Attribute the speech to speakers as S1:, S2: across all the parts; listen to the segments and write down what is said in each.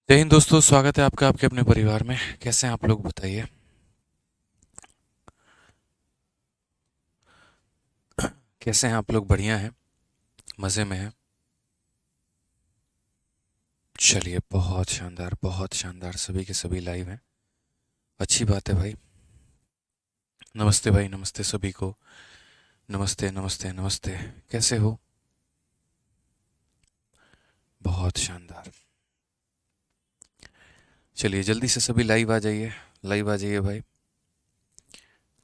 S1: जय हिंद दोस्तों, स्वागत है आपका आपके अपने परिवार में। कैसे हैं आप लोग, बताइए। कैसे हैं आप लोग? बढ़िया हैं? मज़े में हैं? चलिए, बहुत शानदार, सभी के सभी लाइव हैं। अच्छी बात है भाई। नमस्ते भाई, नमस्ते सभी को। नमस्ते नमस्ते नमस्ते। कैसे हो? बहुत शानदार। चलिए, जल्दी से सभी लाइव आ जाइए। लाइव आ जाइए भाई।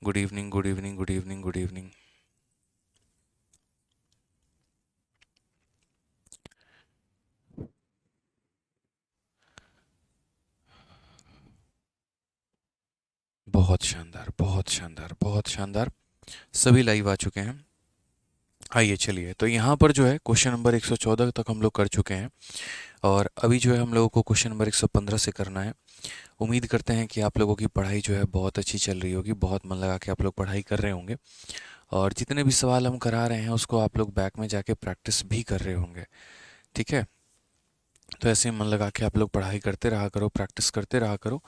S1: Good evening, good evening, good evening, good evening. बहुत शानदार, बहुत शानदार, बहुत शानदार। सभी लाइव आ चुके हैं। आइए चलिए, तो यहाँ पर जो है क्वेश्चन नंबर 114 तक हम लोग कर चुके हैं। और अभी जो है हम लोगों को क्वेश्चन नंबर 115 से करना है। उम्मीद करते हैं कि आप लोगों की पढ़ाई जो है बहुत अच्छी चल रही होगी, बहुत मन लगा के आप लोग पढ़ाई कर रहे होंगे। और जितने भी सवाल हम करा रहे हैं उसको आप लोग बैक में जाके प्रैक्टिस भी कर रहे होंगे। ठीक है? तो ऐसे ही मन लगा के आप लोग पढ़ाई करते रहा करो, प्रैक्टिस करते रहा करो।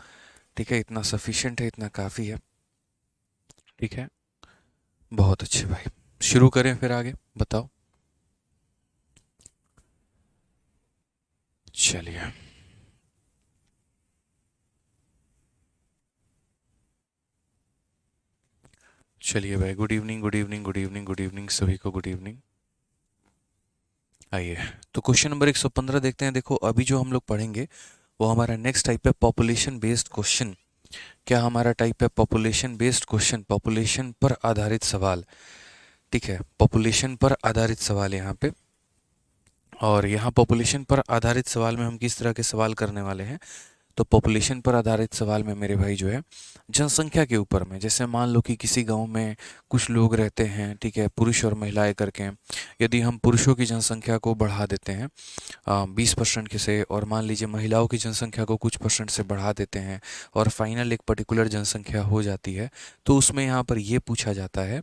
S1: ठीक है? इतना सफिशिएंट है, इतना काफ़ी है। ठीक है? बहुत अच्छे भाई। शुरू करें फिर आगे, बताओ। चलिए। चलिए भाई, good evening, good evening, good evening, good evening सभी को, गुड इवनिंग। आइए, तो क्वेश्चन नंबर 115 देखते हैं। देखो, अभी जो हम लोग पढ़ेंगे वो हमारा नेक्स्ट टाइप है पॉपुलेशन बेस्ड क्वेश्चन। क्या हमारा टाइप है? पॉपुलेशन बेस्ड क्वेश्चन, पॉपुलेशन पर आधारित सवाल। ठीक है? पॉपुलेशन पर आधारित सवाल यहाँ पे। और यहाँ पॉपुलेशन पर आधारित सवाल में हम किस तरह के सवाल करने वाले हैं? तो पॉपुलेशन पर आधारित सवाल में मेरे भाई जो है जनसंख्या के ऊपर में, जैसे मान लो कि किसी गांव में कुछ लोग रहते हैं, ठीक है, पुरुष और महिलाएं करके। यदि हम पुरुषों की जनसंख्या को बढ़ा देते हैं 20% के से, और मान लीजिए महिलाओं की जनसंख्या को कुछ परसेंट से बढ़ा देते हैं, और फाइनल एक पर्टिकुलर जनसंख्या हो जाती है, तो उसमें यहाँ पर ये पूछा जाता है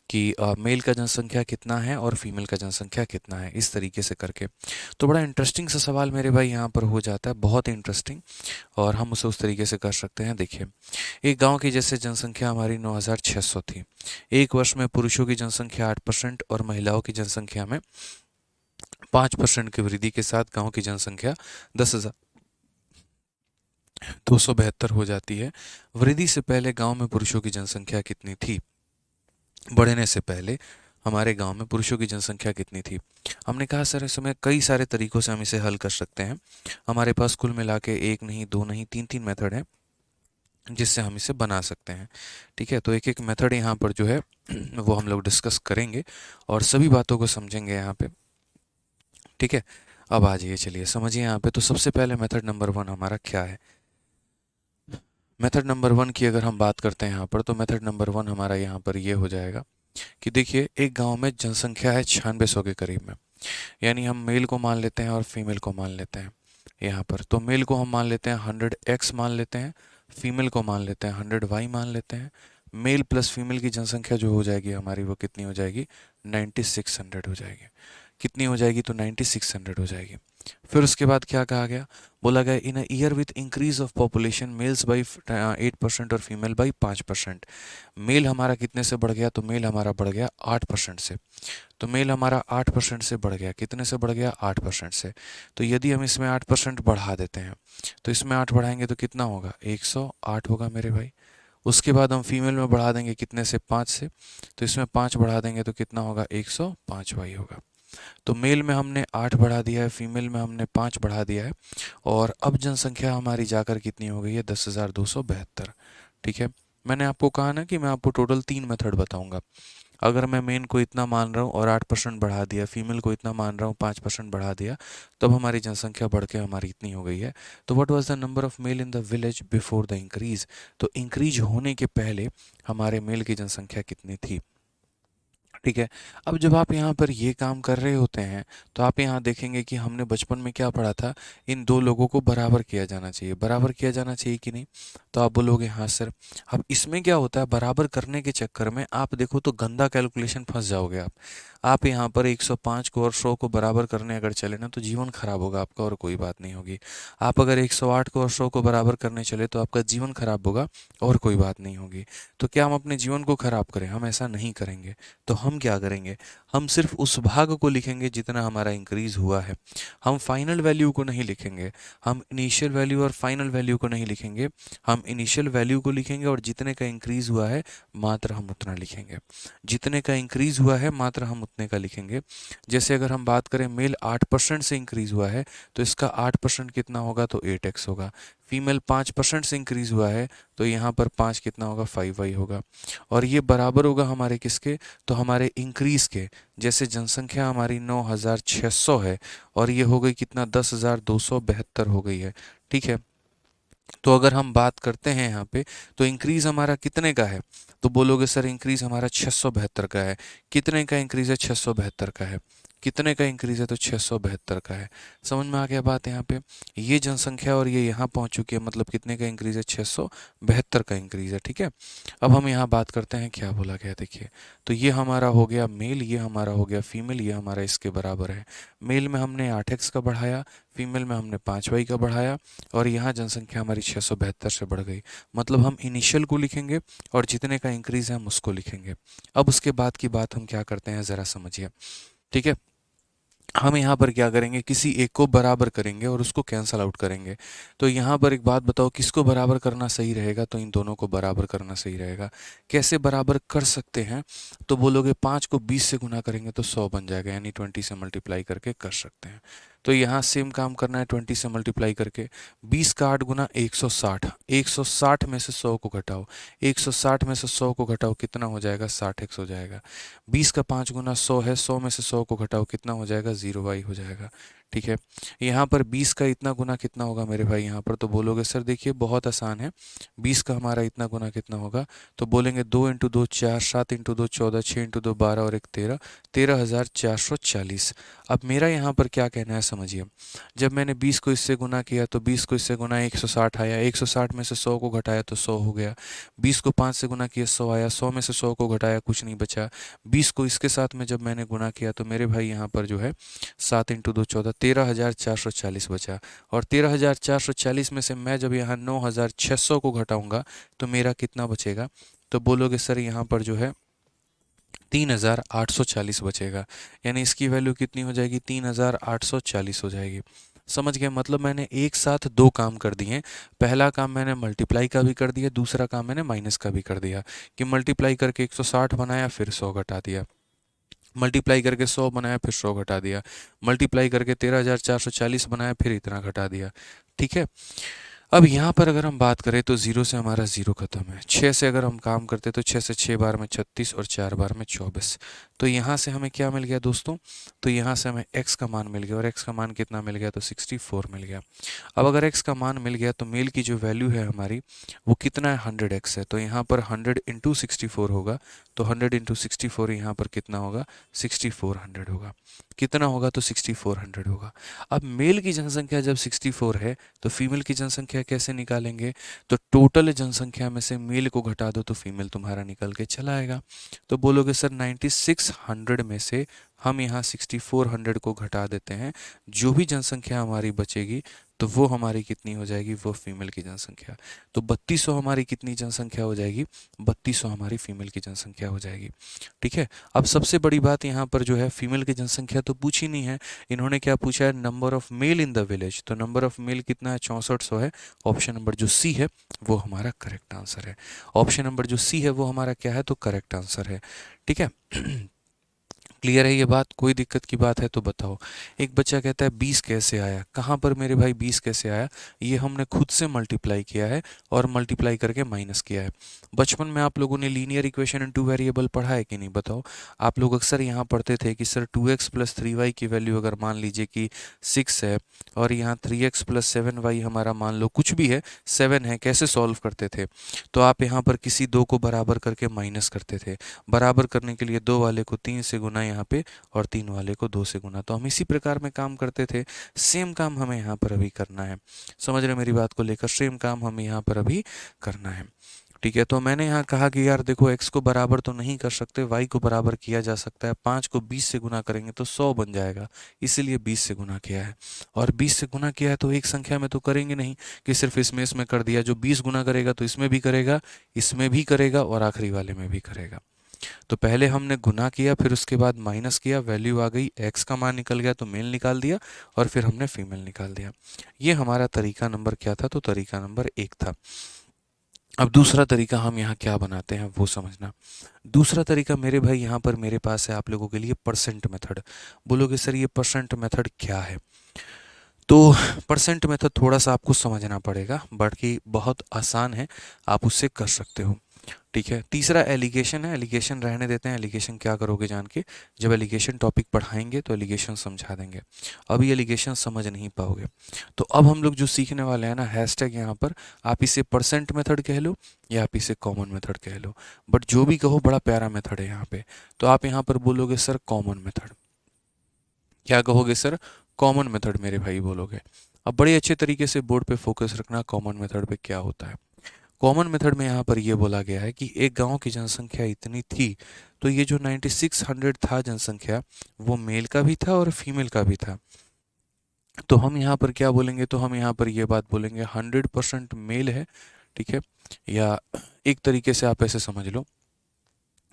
S1: कि मेल का जनसंख्या कितना है और फीमेल का जनसंख्या कितना है, इस तरीके से करके। तो बड़ा इंटरेस्टिंग सा सवाल मेरे भाई यहाँ पर हो जाता है, बहुत इंटरेस्टिंग। और हम उसे उस तरीके से कर सकते हैं। देखिए, एक गांव की जैसे जनसंख्या हमारी 9600 थी। एक वर्ष में पुरुषों की जनसंख्या 8% और महिलाओं की जनसंख्या में 5% की वृद्धि के साथ गांव की जनसंख्या 10,272 हो जाती है। वृद्धि से पहले गांव में पुरुषों की जनसंख्या कितनी थी? बढ़ने से पहले हमारे गांव में पुरुषों की जनसंख्या कितनी थी? हमने कहा सर इसमें कई सारे तरीकों से हम इसे हल कर सकते हैं। हमारे पास कुल मिला के एक नहीं, दो नहीं, तीन तीन मेथड है जिससे हम इसे बना सकते हैं। ठीक है? तो एक एक मेथड यहाँ पर जो है वो हम लोग डिस्कस करेंगे और सभी बातों को समझेंगे यहाँ पे। ठीक है? अब आ जाइए, चलिए समझिए यहाँ पे। तो सबसे पहले मेथड नंबर वन हमारा क्या है? मेथड नंबर वन की अगर हम बात करते हैं यहाँ पर, तो मेथड नंबर वन हमारा यहाँ पर ये हो जाएगा कि देखिए, एक गांव में जनसंख्या है 9600 के करीब में। यानी हम मेल को मान लेते हैं और फीमेल को मान लेते हैं यहाँ पर। तो मेल को हम मान लेते हैं 100x मान लेते हैं, फीमेल को मान लेते हैं 100y मान लेते हैं। मेल प्लस फीमेल की जनसंख्या जो हो जाएगी हमारी, वो कितनी हो जाएगी? 9600 हो जाएगी। कितनी हो जाएगी? तो 9600 हो जाएगी। फिर उसके बाद क्या कहा गया? बोला गया in a year with increase of population males by 8% और फीमेल बाई 5%। मेल हमारा कितने से बढ़ गया? तो मेल हमारा बढ़ गया 8% से। तो मेल हमारा 8% से बढ़ गया। कितने से बढ़ गया? 8% से। तो यदि हम इसमें 8% बढ़ा देते हैं, तो इसमें 8 बढ़ाएंगे तो कितना होगा? 108 होगा मेरे भाई। उसके बाद हम फीमेल में बढ़ा देंगे कितने से? 5 से। तो इसमें 5 बढ़ा देंगे तो कितना होगा? 105 वाई होगा। तो मेल में हमने 8 बढ़ा दिया है, फीमेल में हमने 5 बढ़ा दिया है। और अब जनसंख्या हमारी जाकर कितनी हो गई है? 10,272। ठीक है? मैंने आपको कहा ना कि मैं आपको टोटल 3 मेथड बताऊंगा। अगर मैं मेन को इतना मान रहा हूँ और 8% बढ़ा दिया, फीमेल को इतना मान रहा हूँ 5% बढ़ा दिया, तब हमारी जनसंख्या बढ़ के हमारी इतनी हो गई है। तो what was the number of male in the village before the increase? तो इंक्रीज होने के पहले हमारे मेल की जनसंख्या कितनी थी? ठीक है? अब जब आप यहाँ पर ये काम कर रहे होते हैं, तो आप यहाँ देखेंगे कि हमने बचपन में क्या पढ़ा था? इन दो लोगों को बराबर किया जाना चाहिए। बराबर किया जाना चाहिए कि नहीं? तो आप बोलोगे हाँ सर। अब इसमें क्या होता है, बराबर करने के चक्कर में आप देखो तो गंदा कैलकुलेशन फंस जाओगे आप। आप यहाँ पर 105 को और 100 को बराबर करने अगर चले ना तो जीवन खराब होगा आपका और कोई बात नहीं होगी। आप अगर 108 को और 100 को बराबर करने चले तो आपका जीवन खराब होगा और कोई बात नहीं होगी। तो क्या हम अपने जीवन को खराब करें? हम ऐसा नहीं करेंगे। तो हम क्या करेंगे? हम सिर्फ उस भाग को लिखेंगे जितना हमारा इंक्रीज हुआ है। हम फाइनल वैल्यू को नहीं लिखेंगे, हम इनिशियल वैल्यू और फाइनल वैल्यू को नहीं लिखेंगे। हम इनिशियल वैल्यू को लिखेंगे और जितने का इंक्रीज हुआ है मात्र हम उतना लिखेंगे। जितने का इंक्रीज हुआ है मात्र हम उतने का लिखेंगे। जैसे अगर हम बात करें मेल 8% से इंक्रीज हुआ है तो इसका 8% कितना होगा? तो 8x होगा। फीमेल 5% से इंक्रीज हुआ है तो यहाँ पर 5 कितना होगा? 5y होगा। और ये बराबर होगा हमारे किसके? तो हमारे इंक्रीज के। जैसे जनसंख्या हमारी 9,600 है और ये हो गई कितना? 10,272 हो गई है। ठीक है, तो अगर हम बात करते हैं यहाँ पे तो इंक्रीज हमारा कितने का है? तो बोलोगे सर इंक्रीज हमारा 672 का है। कितने का इंक्रीज है? 672 का है। कितने का इंक्रीज है? तो 672 का है। समझ में आ गया बात यहाँ पे? ये जनसंख्या और ये यहाँ पहुँच चुकी है, मतलब कितने का इंक्रीज है? 672 का इंक्रीज है। ठीक है, अब हम यहाँ बात करते हैं क्या बोला गया देखिए। तो ये हमारा हो गया मेल, ये हमारा हो गया फीमेल, ये हमारा इसके बराबर है। मेल में हमने 8x का बढ़ाया, फीमेल में हमने 5y का बढ़ाया और यहाँ जनसंख्या हमारी 672 से बढ़ गई। मतलब हम इनिशियल को लिखेंगे और जितने का इंक्रीज है हम उसको लिखेंगे। अब उसके बाद की बात हम क्या करते हैं ज़रा समझिए। ठीक है, हम यहाँ पर क्या करेंगे? किसी एक को बराबर करेंगे और उसको कैंसल आउट करेंगे। तो यहाँ पर एक बात बताओ, किसको बराबर करना सही रहेगा? तो इन दोनों को बराबर करना सही रहेगा। कैसे बराबर कर सकते हैं? तो बोलोगे 5 को 20 से गुना करेंगे तो 100 बन जाएगा, यानी 20 से मल्टीप्लाई करके कर सकते हैं। तो यहाँ सेम काम करना है, 20 से मल्टीप्लाई करके। 20 का 8 गुना 160, 160 में से 100 को घटाओ, 160 में से 100 को घटाओ, कितना हो जाएगा? 60x हो जाएगा। 20 का 5 गुना 100 है, 100 में से 100 को घटाओ, कितना हो जाएगा? 0y हो जाएगा। ठीक है, यहाँ पर 20 का इतना गुना कितना होगा मेरे भाई? यहाँ पर तो बोलोगे सर देखिए बहुत आसान है, 20 का हमारा इतना गुना कितना होगा? तो बोलेंगे 2 इंटू 2 4, 7 इंटू 2 14, 6 इंटू 2 12 और 1 13, 13,440। अब मेरा यहाँ पर क्या कहना है समझिए। जब मैंने 20 को इससे गुना किया तो 20 को इससे गुना 160 आया, 160 में से 100 को घटाया तो 100 हो गया। 20 को 5 से गुना किया 100 आया, 100 में से 100 को घटाया कुछ नहीं बचा। 20 को इसके साथ में जब मैंने गुना किया तो मेरे भाई यहाँ पर जो है 7 इंटू 2 14, 13,440 बचा। और 13,440 में से मैं जब यहाँ 9,600 को घटाऊंगा तो मेरा कितना बचेगा? तो बोलोगे सर यहाँ पर जो है 3,840 बचेगा। यानी इसकी वैल्यू कितनी हो जाएगी? 3,840 हो जाएगी। समझ गए? मतलब मैंने एक साथ दो काम कर दिए। पहला काम मैंने मल्टीप्लाई का भी कर दिया, दूसरा काम मैंने माइनस का भी कर दिया। कि मल्टीप्लाई करके 160 बनाया फिर 100 घटा दिया, मल्टीप्लाई करके 100 बनाया फिर 100 घटा दिया, मल्टीप्लाई करके 13,440 बनाया फिर इतना घटा दिया। ठीक है, अब यहाँ पर अगर हम बात करें तो 0 से हमारा 0 खत्म है। 6 से अगर हम काम करते तो 6 से 6 बार में 36 और 4 बार में 24। तो यहाँ से हमें क्या मिल गया दोस्तों? तो यहाँ से हमें x का मान मिल गया और x का मान कितना मिल गया? तो 64 मिल गया। अब अगर x का मान मिल गया तो मेल की जो वैल्यू है हमारी वो कितना है? 100x है। तो यहाँ पर 100 इंटू 64 होगा। तो 100 इंटू 64 यहाँ पर कितना होगा? 6400 होगा। कितना होगा? तो 6400 होगा। अब मेल की जनसंख्या जब 64 है तो फीमेल की जनसंख्या कैसे निकालेंगे? तो टोटल जनसंख्या में से मेल को घटा दो तो फीमेल तुम्हारा निकल के चला आएगा। तो बोलोगे सर 9600 में से हम यहाँ 6400 को घटा देते हैं, जो भी जनसंख्या हमारी बचेगी तो वो हमारी कितनी हो जाएगी? वो फीमेल की जनसंख्या। तो 3200 हमारी कितनी जनसंख्या हो जाएगी? 3200 हमारी फीमेल की जनसंख्या हो जाएगी। ठीक है, अब सबसे बड़ी बात यहाँ पर जो है फीमेल की जनसंख्या तो पूछी नहीं है, इन्होंने क्या पूछा है? Number of male in the village. तो नंबर ऑफ मेल कितना है? 6400 है। ऑप्शन नंबर जो सी है वो हमारा करेक्ट आंसर है। ऑप्शन नंबर जो सी है वो हमारा क्या है? तो करेक्ट आंसर है। ठीक है, क्लियर है ये बात? कोई दिक्कत की बात है तो बताओ। एक बच्चा कहता है 20 कैसे आया? कहाँ पर मेरे भाई 20 कैसे आया? ये हमने खुद से मल्टीप्लाई किया है और मल्टीप्लाई करके माइनस किया है। बचपन में आप लोगों ने linear equation in two variable पढ़ा है कि नहीं? बताओ। आप लोग अक्सर यहाँ पढ़ते थे कि सर 2x प्लस 3y की वैल्यू अगर मान लीजिए कि 6 है और यहाँ 3x प्लस 7y हमारा मान लो कुछ भी है 7 है, कैसे सॉल्व करते थे? तो आप यहाँ पर किसी दो को बराबर करके माइनस करते थे। बराबर करने के लिए 2 वाले को 3 से गुना यहाँ पे और 3 वाले को 2 से गुना। तो हम इसी प्रकार में काम करते थे। सेम काम हमें यहाँ पर अभी करना है। समझ रहे मेरी बात को लेकर? सेम काम हमें यहाँ पर अभी करना है। ठीक है, तो मैंने यहाँ कहा कि यार देखो x को बराबर तो नहीं कर सकते, y को बराबर किया जा सकता है। 5 को 20 से गुना करेंगे तो 100 बन जाएगा, इसीलिए 20 से गुना किया है। और 20 से गुना किया है तो एक संख्या में तो करेंगे नहीं कि सिर्फ इसमें कर दिया। जो 20 गुना करेगा तो इसमें भी करेगा और आखिरी वाले में भी करेगा। तो पहले हमने गुना किया, फिर उसके बाद माइनस किया, वैल्यू आ गई, x का मान निकल गया तो मेल निकाल दिया, और फिर हमने फीमेल निकाल दिया। ये हमारा तरीका नंबर क्या था? तो तरीका नंबर 1 था। अब दूसरा तरीका हम यहाँ क्या बनाते हैं वो समझना। दूसरा तरीका मेरे भाई यहाँ पर मेरे पास है आप लोगों के लिए, परसेंट मेथड। बोलोगे सर ये परसेंट मेथड क्या है? तो परसेंट मेथड थोड़ा सा आपको समझना पड़ेगा, बाकी बहुत आसान है, आप उससे कर सकते हो। ठीक है, तीसरा एलिगेशन है। एलिगेशन रहने देते हैं, एलिगेशन क्या करोगे जान के, जब एलिगेशन टॉपिक पढ़ाएंगे तो एलिगेशन समझा देंगे, अभी एलिगेशन समझ नहीं पाओगे। तो अब हम लोग जो सीखने वाले हैं ना, हैशटैग यहाँ पर आप इसे परसेंट मेथड कह लो या आप इसे कॉमन मेथड कह लो, बट जो भी कहो बड़ा प्यारा मेथड है यहाँ पे। तो आप यहाँ पर बोलोगे सर कॉमन मेथड। क्या कहोगे सर? कॉमन मेथड मेरे भाई बोलोगे। अब बड़े अच्छे तरीके से बोर्ड पे फोकस रखना, कॉमन मेथड पे क्या होता है। कॉमन मेथड में यहाँ पर ये बोला गया है कि एक गांव की जनसंख्या इतनी थी, तो ये जो 9600 था जनसंख्या, वो मेल का भी था और फीमेल का भी था। तो हम यहाँ पर क्या बोलेंगे? तो हम यहाँ पर ये बात बोलेंगे 100% मेल है, ठीक है। या एक तरीके से आप ऐसे समझ लो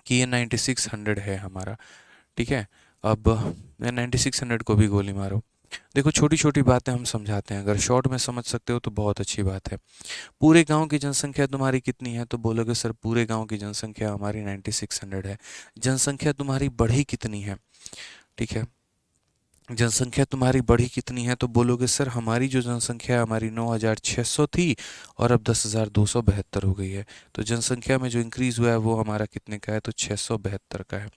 S1: कि ये 9600 है हमारा, ठीक है। अब 9600 को भी गोली मारो। देखो छोटी छोटी बातें हम समझाते हैं, अगर शॉर्ट में समझ सकते हो तो बहुत अच्छी बात है। पूरे गांव की जनसंख्या तुम्हारी कितनी है? तो बोलोगे सर पूरे गांव की जनसंख्या हमारी 9600 है। जनसंख्या तुम्हारी बढ़ी कितनी है? ठीक है, जनसंख्या तुम्हारी बढ़ी कितनी है? तो बोलोगे सर हमारी जो जनसंख्या है हमारी 9600 थी और अब 10272 हो गई है। तो जनसंख्या में जो इंक्रीज हुआ है वो हमारा कितने का है? तो 672 का है।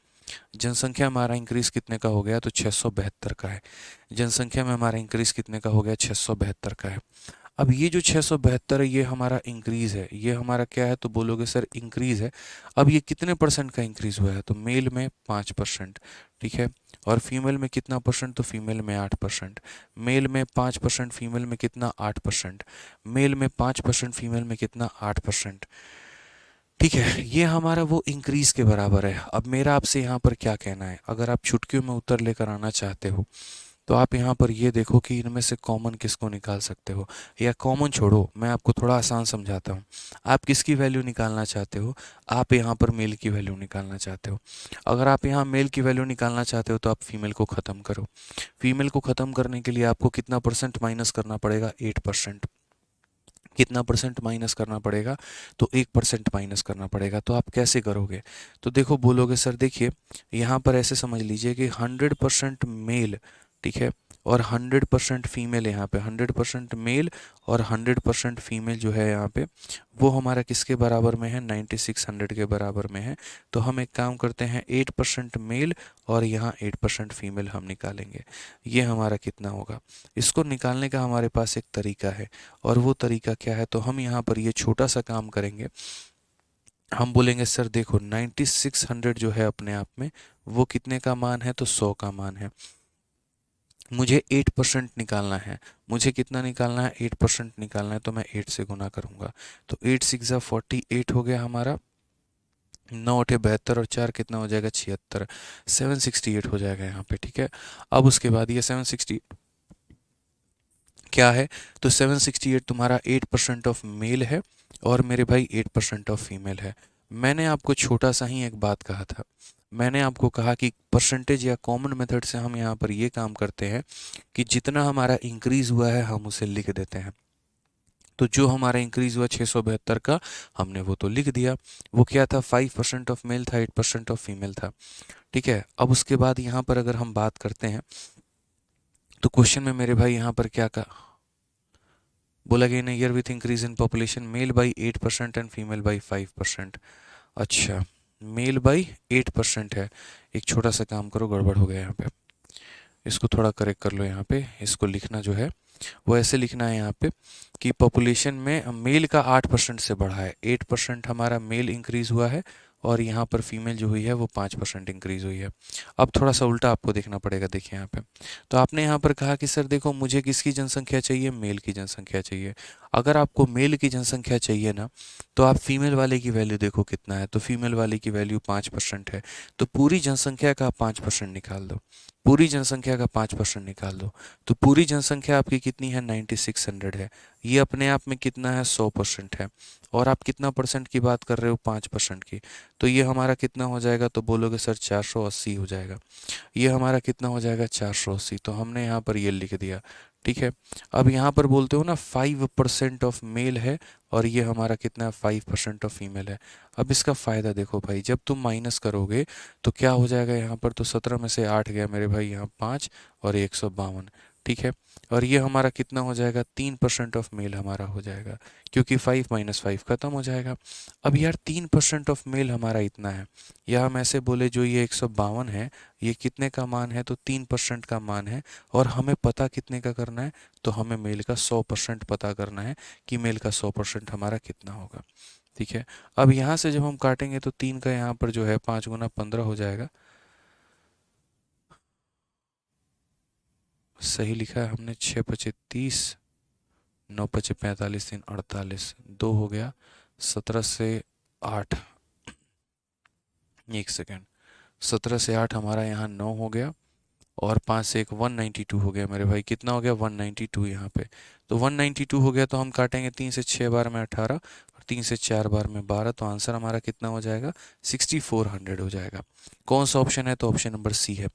S1: जनसंख्या में हमारा इंक्रीज कितने का हो गया? तो 672 का है। जनसंख्या में हमारा इंक्रीज कितने का हो गया? 672 का है। अब ये जो 672 है ये हमारा इंक्रीज है, ये हमारा क्या है? तो बोलोगे सर इंक्रीज है। अब ये कितने परसेंट का इंक्रीज हुआ है? तो मेल में 5%, ठीक है। और फीमेल में कितना परसेंट? तो फीमेल में 8%। मेल में 5%, फीमेल में कितना? 8%। मेल में 5%, फीमेल में कितना? 8%। ठीक है, ये हमारा वो इंक्रीज के बराबर है। अब मेरा आपसे यहाँ पर क्या कहना है, अगर आप चुटकियों में उत्तर लेकर आना चाहते हो तो आप यहाँ पर ये देखो कि इनमें से कॉमन किसको निकाल सकते हो, या कॉमन छोड़ो, मैं आपको थोड़ा आसान समझाता हूँ। आप किसकी वैल्यू निकालना चाहते हो? आप यहाँ पर मेल की वैल्यू निकालना चाहते हो। अगर आप यहाँ मेल की वैल्यू निकालना चाहते हो तो आप फीमेल को ख़त्म करो। फीमेल को ख़त्म करने के लिए आपको कितना परसेंट माइनस करना पड़ेगा? 8%। कितना परसेंट माइनस करना पड़ेगा? तो 1% माइनस करना पड़ेगा। तो आप कैसे करोगे? तो देखो बोलोगे सर देखिए यहाँ पर ऐसे समझ लीजिए कि 100% मेल, ठीक है, और 100% फीमेल, यहाँ पे 100% मेल और 100% फीमेल जो है यहाँ पे, वो हमारा किसके बराबर में है? 9600 के बराबर में है। तो हम एक काम करते हैं, 8% मेल और यहाँ 8% फीमेल हम निकालेंगे। ये हमारा कितना होगा? इसको निकालने का हमारे पास एक तरीका है, और वो तरीका क्या है? तो हम यहाँ पर ये छोटा सा काम करेंगे। हम बोलेंगे सर देखो 9600 जो है अपने आप में वो कितने का मान है? तो 100 का मान है। मुझे 8% निकालना है। मुझे कितना निकालना है? 8% निकालना है। तो मैं 8 से गुना करूंगा। तो 8 6 48 हो गया हमारा। 9 8 72 और 4 कितना हो जाएगा? 76। 768 हो जाएगा यहाँ पे, ठीक है। अब उसके बाद ये 760 क्या है? तो 768 तुम्हारा 8% ऑफ मेल है और मेरे भाई 8% ऑफ फीमेल है। मैंने आपको छोटा सा ही एक बात कहा था, मैंने आपको कहा कि परसेंटेज या कॉमन मेथड से हम यहाँ पर ये काम करते हैं कि जितना हमारा इंक्रीज हुआ है हम उसे लिख देते हैं। तो जो हमारा इंक्रीज हुआ 672 का, हमने वो तो लिख दिया। वो क्या था? 5% ऑफ मेल था, 8% ऑफ फीमेल था, ठीक है। अब उसके बाद यहाँ पर अगर हम बात करते हैं तो क्वेश्चन में मेरे भाई यहाँ पर क्या कहा? बोला गया in year with increase in population male by 8% and female by 5%। अच्छा, मेल बाई 8% है। एक छोटा सा काम करो, गड़बड़ हो गया यहाँ पे, इसको थोड़ा करेक्ट कर लो। यहाँ पे इसको लिखना जो है वो ऐसे लिखना है यहाँ पे कि पॉपुलेशन में मेल का 8% से बढ़ा है, 8% हमारा मेल इंक्रीज हुआ है और यहाँ पर फीमेल जो हुई है वो 5% इंक्रीज़ हुई है। अब थोड़ा सा उल्टा आपको देखना पड़ेगा, देखिए यहाँ पे। तो आपने यहाँ पर कहा कि सर देखो मुझे किसकी जनसंख्या चाहिए, मेल की जनसंख्या चाहिए। अगर आपको मेल की जनसंख्या चाहिए ना, तो आप फीमेल वाले की वैल्यू देखो कितना है। तो फीमेल वाले की वैल्यू 5% है। तो पूरी जनसंख्या का 5% निकाल दो, पूरी जनसंख्या का 5% निकाल दो। तो पूरी जनसंख्या आपकी कितनी है, 9600 है। ये अपने आप में कितना है, 100% है। और आप कितना परसेंट की बात कर रहे हो, 5% की। तो ये हमारा कितना हो जाएगा, तो बोलोगे सर 480 हो जाएगा। ये हमारा कितना हो जाएगा, 480। तो हमने यहाँ पर ये लिख दिया, ठीक है। अब यहाँ पर बोलते हो ना 5% ऑफ मेल है, और ये हमारा कितना है, 5% ऑफ फीमेल है। अब इसका फ़ायदा देखो भाई, जब तुम माइनस करोगे तो क्या हो जाएगा यहाँ पर, तो 17 में से 8 गया मेरे भाई, यहाँ 5 और 152, ठीक है। और ये हमारा कितना हो जाएगा, 3% ऑफ मेल हमारा हो जाएगा, क्योंकि 5 माइनस 5 खत्म हो जाएगा। अब यार 3% ऑफ मेल हमारा इतना है, या हम ऐसे बोले जो ये 152 है, ये कितने का मान है, तो 3% का मान है। और हमें पता कितने का करना है, तो हमें मेल का 100% पता करना है कि मेल का 100% हमारा कितना होगा, ठीक है। अब यहाँ से जब हम काटेंगे तो 3 का यहाँ पर जो है 5 गुना 15 हो जाएगा। सही लिखा है हमने, 6 पचे 30, 9 पचे 45, 3 48, 2 हो गया, 17 से 8, एक सेकेंड, 17 से 8 हमारा यहाँ 9 हो गया, और 5 से 1 192 हो गया मेरे भाई। कितना हो गया, 192 यहाँ पे। तो 192 हो गया, तो हम काटेंगे 3 से 6 बार में 18, और 3 से 4 बार में 12। तो आंसर हमारा कितना हो जाएगा, 6400 हो जाएगा। कौन सा ऑप्शन है, तो ऑप्शन नंबर सी है।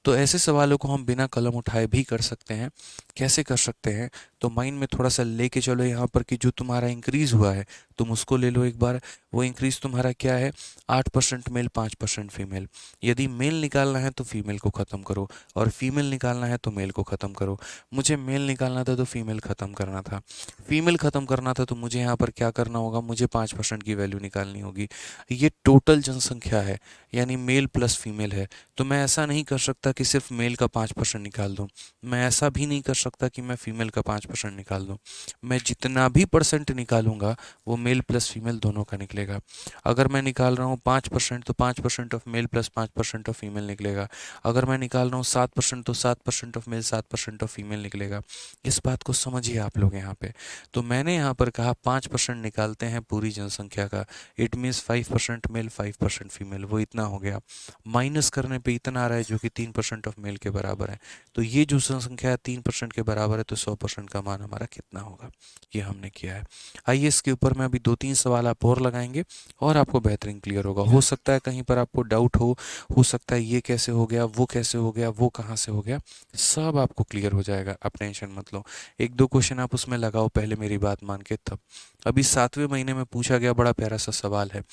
S1: तो ऐसे सवालों को हम बिना कलम उठाए भी कर सकते हैं। कैसे कर सकते हैं, तो माइंड में थोड़ा सा लेके चलो यहाँ पर, कि जो तुम्हारा इंक्रीज़ हुआ है तुम उसको ले लो एक बार। वो इंक्रीज़ तुम्हारा क्या है, 8% मेल 5% फीमेल। यदि मेल निकालना है तो फीमेल को ख़त्म करो, और फीमेल निकालना है तो मेल को ख़त्म करो। मुझे मेल निकालना था तो फीमेल ख़त्म करना था, फीमेल ख़त्म करना था तो मुझे यहाँ पर क्या करना होगा, मुझे 5% की वैल्यू निकालनी होगी। ये टोटल जनसंख्या है, यानी मेल प्लस फीमेल है। तो मैं ऐसा नहीं कर सकता कि सिर्फ मेल का 5% निकाल दूँ, मैं ऐसा भी नहीं कर सकता कि मैं फीमेल का 5% निकाल दूँ। मैं जितना भी परसेंट निकालूंगा वो मेल प्लस फीमेल दोनों का निकलेगा। अगर मैं निकाल रहा हूँ 5%, तो 5% of male plus 5% of female निकलेगा। अगर मैं निकाल रहा हूँ 7%, तो 7% ऑफ मेल 7% ऑफ फीमेल निकलेगा। इस बात को समझिए आप लोग यहाँ पे। तो मैंने यहाँ पर कहा 5% निकालते हैं पूरी जनसंख्या का, इट मीन्स 5% मेल 5% फीमेल, वो इतना हो गया। माइनस करने पे इतना आ रहा है जो कि 3% ऑफ मेल के बराबर है। तो ये जो जनसंख्या है 3% के बराबर है, तो 100% का मान हमारा कितना होगा, ये हमने किया है। आइए इसके ऊपर में अभी 2-3 सवाल आप और लगाएंगे, और आपको बेहतरीन क्लियर होगा। हो सकता है कहीं पर आपको डाउट हो सकता है ये कैसे हो गया, वो कैसे हो गया, वो कहाँ से हो गया, सब आपको क्लियर हो जाएगा, आप टेंशन मत लो। 1-2 क्वेश्चन आप उसमें लगाओ पहले मेरी बात मान के तब। अभी 7वें महीने में पूछा गया बड़ा प्यारा सा सवाल है।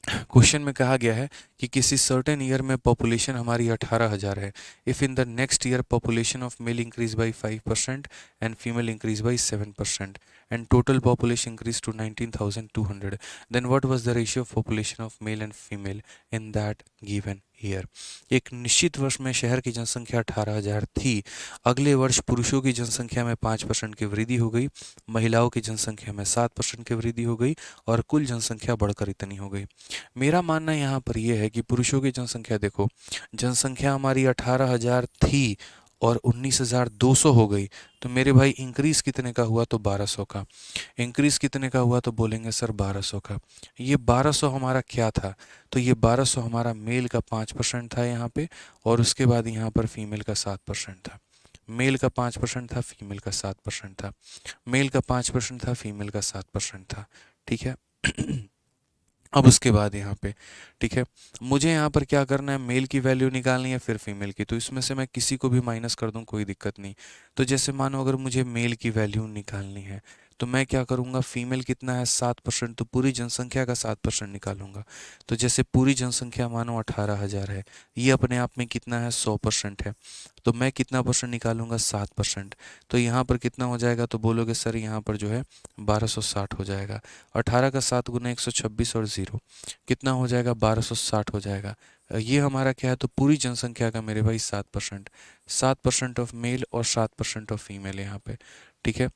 S1: क्वेश्चन में कहा गया है कि किसी सर्टेन ईयर में पॉपुलेशन हमारी 18,000 है। If in the next year population of male increase by 5% and female increase by 7% and total population increased to 19,200, then what was the ratio of population of male and female in that given year? एक निश्चित वर्ष में शहर की जनसंख्या 18,000 थी। अगले वर्ष पुरुषों की जनसंख्या में 5% की वृद्धि हो गई, महिलाओं की जनसंख्या में 7% की वृद्धि हो गई, और कुल जनसंख्या बढ़कर इतनी हो गई। मेरा मानना यहाँ पर यह है कि पुरुषों की जनसंख्या देखो, जनसंख्या हमारी 18,000 थी और 19,200 हो गई। तो मेरे भाई इंक्रीज कितने का हुआ, तो 1200 का। इंक्रीज कितने का हुआ, तो बोलेंगे सर 1200 का। ये 1200 हमारा क्या था, तो ये 1200 हमारा मेल का 5% था यहाँ पे, और उसके बाद यहाँ पर फीमेल का 7% था। मेल का 5% था, फीमेल का 7% था। मेल का 5% था, फीमेल का 7% था, ठीक है। अब उसके बाद यहाँ पे, ठीक है, मुझे यहाँ पर क्या करना है, मेल की वैल्यू निकालनी है फिर फीमेल की। तो इसमें से मैं किसी को भी माइनस कर दूँ कोई दिक्कत नहीं। तो जैसे मानो अगर मुझे मेल की वैल्यू निकालनी है, तो मैं क्या करूँगा, फीमेल कितना है 7%, तो पूरी जनसंख्या का 7% निकालूंगा। तो जैसे पूरी जनसंख्या मानो 18,000 है, ये अपने आप में कितना है 100% है, तो मैं कितना परसेंट निकालूंगा 7%। तो यहाँ पर कितना हो जाएगा, तो बोलोगे सर यहाँ पर जो है 1260 हो जाएगा। 18 का 7 गुना 126 और 0 कितना हो जाएगा, 1260 हो जाएगा। ये हमारा क्या है, तो पूरी जनसंख्या का मेरे भाई 7%, 7% ऑफ मेल और 7% ऑफ फीमेल यहाँ पे, ठीक है।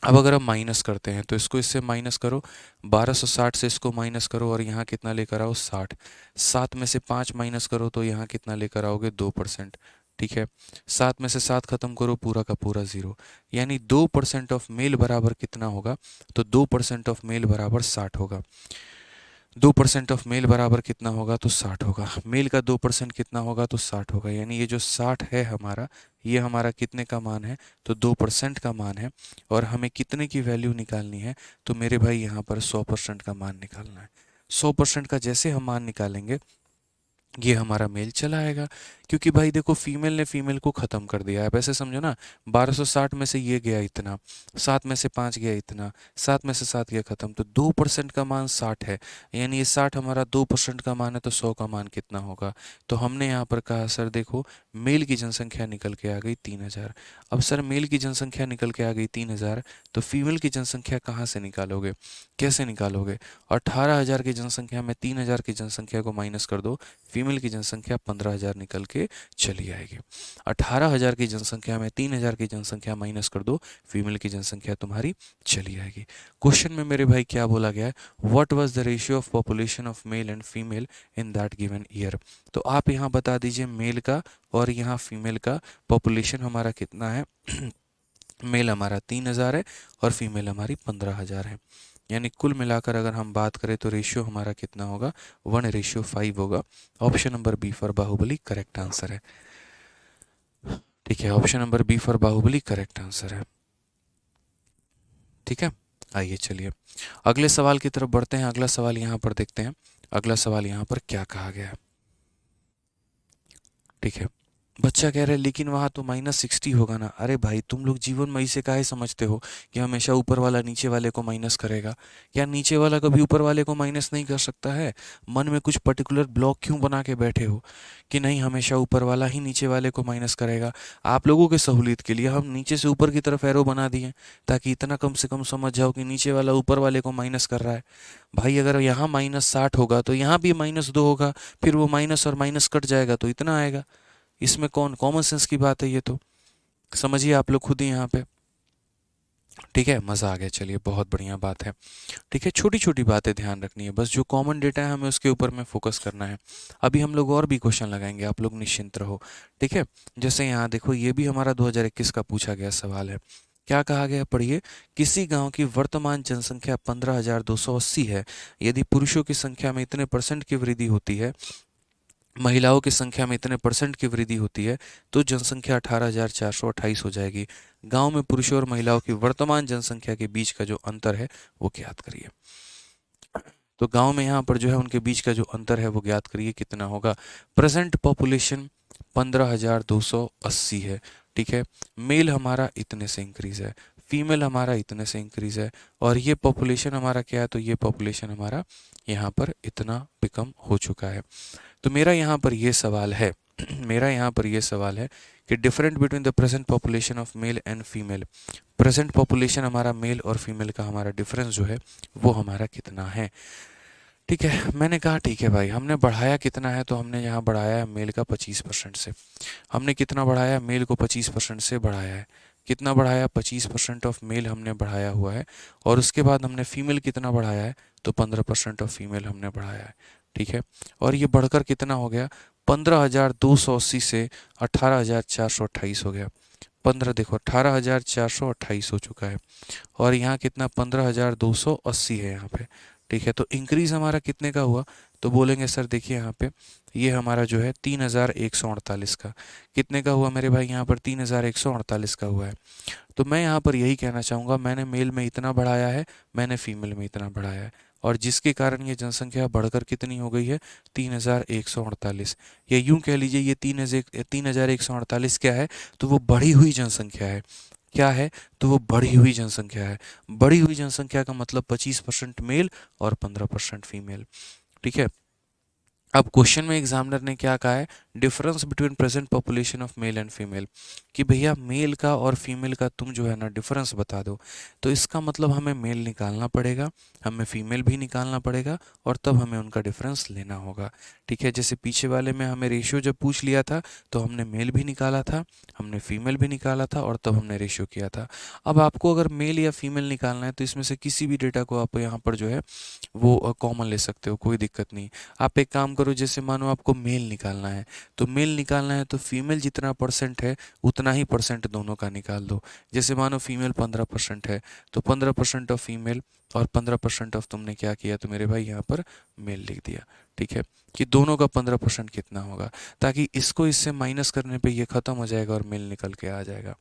S1: अब अगर हम माइनस करते हैं तो इसको इससे माइनस करो, 1260 से इसको माइनस करो और यहाँ कितना लेकर आओ 60। 7 में से 5 माइनस करो तो यहाँ कितना लेकर आओगे 2%। ठीक है, 7 में से 7 खत्म करो, पूरा का पूरा 0। यानी 2% ऑफ मेल बराबर कितना होगा, तो 2% ऑफ मेल बराबर 60 होगा। 2% ऑफ मेल बराबर कितना होगा, तो 60 होगा। मेल का 2% कितना होगा, तो 60 होगा। यानी ये जो 60 है हमारा, ये हमारा कितने का मान है, तो 2% का मान है। और हमें कितने की वैल्यू निकालनी है, तो मेरे भाई यहाँ पर 100% का मान निकालना है। 100% का जैसे हम मान निकालेंगे, ये हमारा मेल चला आएगा। क्योंकि भाई देखो, फीमेल ने फीमेल को ख़त्म कर दिया है, वैसे समझो ना। 1260 में से ये गया इतना, 7 में से 5 गया इतना, 7 में से 7 गया ख़त्म, तो 2% का मान 60 है। यानी ये 60 हमारा 2% का मान है, तो 100 का मान कितना होगा। तो हमने यहाँ पर कहा सर देखो, मेल की जनसंख्या निकल के आ गई 3000। अब सर मेल की जनसंख्या निकल के आ गई 3000, तो फीमेल की जनसंख्या कहाँ से निकालोगे, कैसे निकालोगे। 18,000 की जनसंख्या में 3000 की जनसंख्या को माइनस कर दो, फीमेल की जनसंख्या 15,000 निकल के चली आएगी। 18,000 की जनसंख्या में 3,000 की जनसंख्या माइनस कर दो, फीमेल की जनसंख्या तुम्हारी चली आएगी। क्वेश्चन में मेरे भाई क्या बोला गया है, what was the ratio of population of male and female in that given year. तो आप यहाँ बता दीजिए मेल का और यहाँ फीमेल का पॉपुलेशन हमारा कितना है। मेल हमारा 3,000 है और फीमेल हमारी 15,000 है। यानी कुल मिलाकर अगर हम बात करें तो रेशियो हमारा कितना होगा, 1:5 होगा। Option number B for Baahubali correct answer है। ठीक है, option number B for Baahubali correct answer है। ठीक है, आइए चलिए अगले सवाल की तरफ बढ़ते हैं। अगला सवाल यहाँ पर देखते हैं, अगला सवाल यहाँ पर क्या कहा गया है। ठीक है, बच्चा कह रहा है लेकिन वहाँ तो -60 होगा ना। अरे भाई, तुम लोग जीवन में इसे काहे समझते हो कि हमेशा ऊपर वाला नीचे वाले को माइनस करेगा। क्या नीचे वाला कभी ऊपर वाले को माइनस नहीं कर सकता है। मन में कुछ पर्टिकुलर ब्लॉक क्यों बना के बैठे हो कि नहीं हमेशा ऊपर वाला ही नीचे वाले को माइनस करेगा। आप लोगों के सहूलियत के लिए हम नीचे से ऊपर की तरफ एरो बना दिए, ताकि इतना कम से कम समझ जाओ कि नीचे वाला ऊपर वाले को माइनस कर रहा है। भाई अगर यहाँ -60 होगा तो यहाँ भी -2 होगा, फिर वो माइनस और माइनस कट जाएगा तो इतना आएगा। इसमें कौन कॉमन सेंस की बात है, ये तो समझिए आप लोग खुद ही यहाँ पे। ठीक है, मज़ा आ गया, चलिए बहुत बढ़िया बात है। ठीक है, छोटी छोटी बातें ध्यान रखनी है, बस जो कॉमन डेटा है हमें उसके ऊपर में फोकस करना है। अभी हम लोग और भी क्वेश्चन लगाएंगे, आप लोग निश्चिंत रहो। ठीक है, जैसे यहाँ देखो, ये भी हमारा 2021 का पूछा गया सवाल है। क्या कहा गया, पढ़िए। किसी गांव की वर्तमान जनसंख्या 15,280 है। यदि पुरुषों की संख्या में इतने % की वृद्धि होती है, महिलाओं की संख्या में इतने % की वृद्धि होती है, तो जनसंख्या 18,428 हो जाएगी। गांव में पुरुषों और महिलाओं की वर्तमान जनसंख्या के बीच का जो अंतर है वो ज्ञात करिए। तो गांव में यहाँ पर जो है उनके बीच का जो अंतर है वो ज्ञात करिए, कितना होगा। प्रेजेंट पॉपुलेशन 15,280 है। ठीक है, मेल हमारा इतने से इंक्रीज है, फीमेल हमारा इतने से इंक्रीज है, और ये पॉपुलेशन हमारा क्या है, तो ये पॉपुलेशन हमारा यहाँ पर इतना बिकम हो चुका है। तो मेरा यहाँ पर ये सवाल है मेरा यहाँ पर ये सवाल है कि different between the present population of male and female. Present population हमारा मेल और फीमेल का हमारा डिफरेंस जो है वो हमारा कितना है। ठीक है, मैंने कहा ठीक है भाई, हमने बढ़ाया कितना है, तो हमने यहाँ बढ़ाया है मेल का 25% से। हमने कितना बढ़ाया, मेल को 25% से बढ़ाया है। कितना बढ़ाया, 25% ऑफ मेल हमने बढ़ाया हुआ है। और उसके बाद हमने फीमेल कितना बढ़ाया है, तो 15% ऑफ फीमेल हमने बढ़ाया है। ठीक है, और ये बढ़कर कितना हो गया, 15,280 से 18,428 हो गया। 15 देखो, 18,428 हो चुका है, और यहाँ कितना 15,280 है यहाँ पे। ठीक है, तो इंक्रीज हमारा कितने का हुआ, तो बोलेंगे सर देखिए यहाँ पे ये हमारा जो है 3,148 का। कितने का हुआ मेरे भाई, यहाँ पर 3,148 का हुआ है। तो मैं यहाँ पर यही कहना चाहूँगा, मैंने मेल में इतना बढ़ाया है, मैंने फीमेल में इतना बढ़ाया है, और जिसके कारण ये जनसंख्या बढ़कर कितनी हो गई है, 3,148। या यूँ कह लीजिए ये 3,148 क्या है, तो वो बढ़ी हुई जनसंख्या है। क्या है, तो वो बढ़ी हुई जनसंख्या है। बढ़ी हुई जनसंख्या का मतलब 25% मेल और 15% फीमेल। ठीक है, अब क्वेश्चन में एग्जामिनर ने क्या कहा है, difference between present population of male and female, कि भैया मेल का और फीमेल का तुम जो है ना डिफरेंस बता दो। तो इसका मतलब हमें मेल निकालना पड़ेगा, हमें फीमेल भी निकालना पड़ेगा, और तब हमें उनका डिफरेंस लेना होगा। ठीक है, जैसे पीछे वाले में हमें रेशियो जब पूछ लिया था तो हमने मेल भी निकाला था, हमने फीमेल भी निकाला था, और तब हमने रेशियो किया था। अब आपको अगर मेल या फीमेल निकालना है तो इसमें से किसी भी डेटा को आप यहाँ पर जो है वो कॉमन ले सकते हो, कोई दिक्कत नहीं। आप एक काम करो, जैसे मानो आपको मेल निकालना है, तो मेल निकालना है तो फीमेल जितना परसेंट है उतना ही परसेंट दोनों का निकाल दो। जैसे मानो फीमेल 15% है, तो 15% ऑफ फीमेल और 15% ऑफ तुमने क्या किया, तो मेरे भाई यहाँ पर मेल लिख दिया। ठीक है, कि दोनों का 15% कितना होगा, ताकि इसको इससे माइनस करने पे ये खत्म हो जाएगा और मेल निकल के आ जाएगा।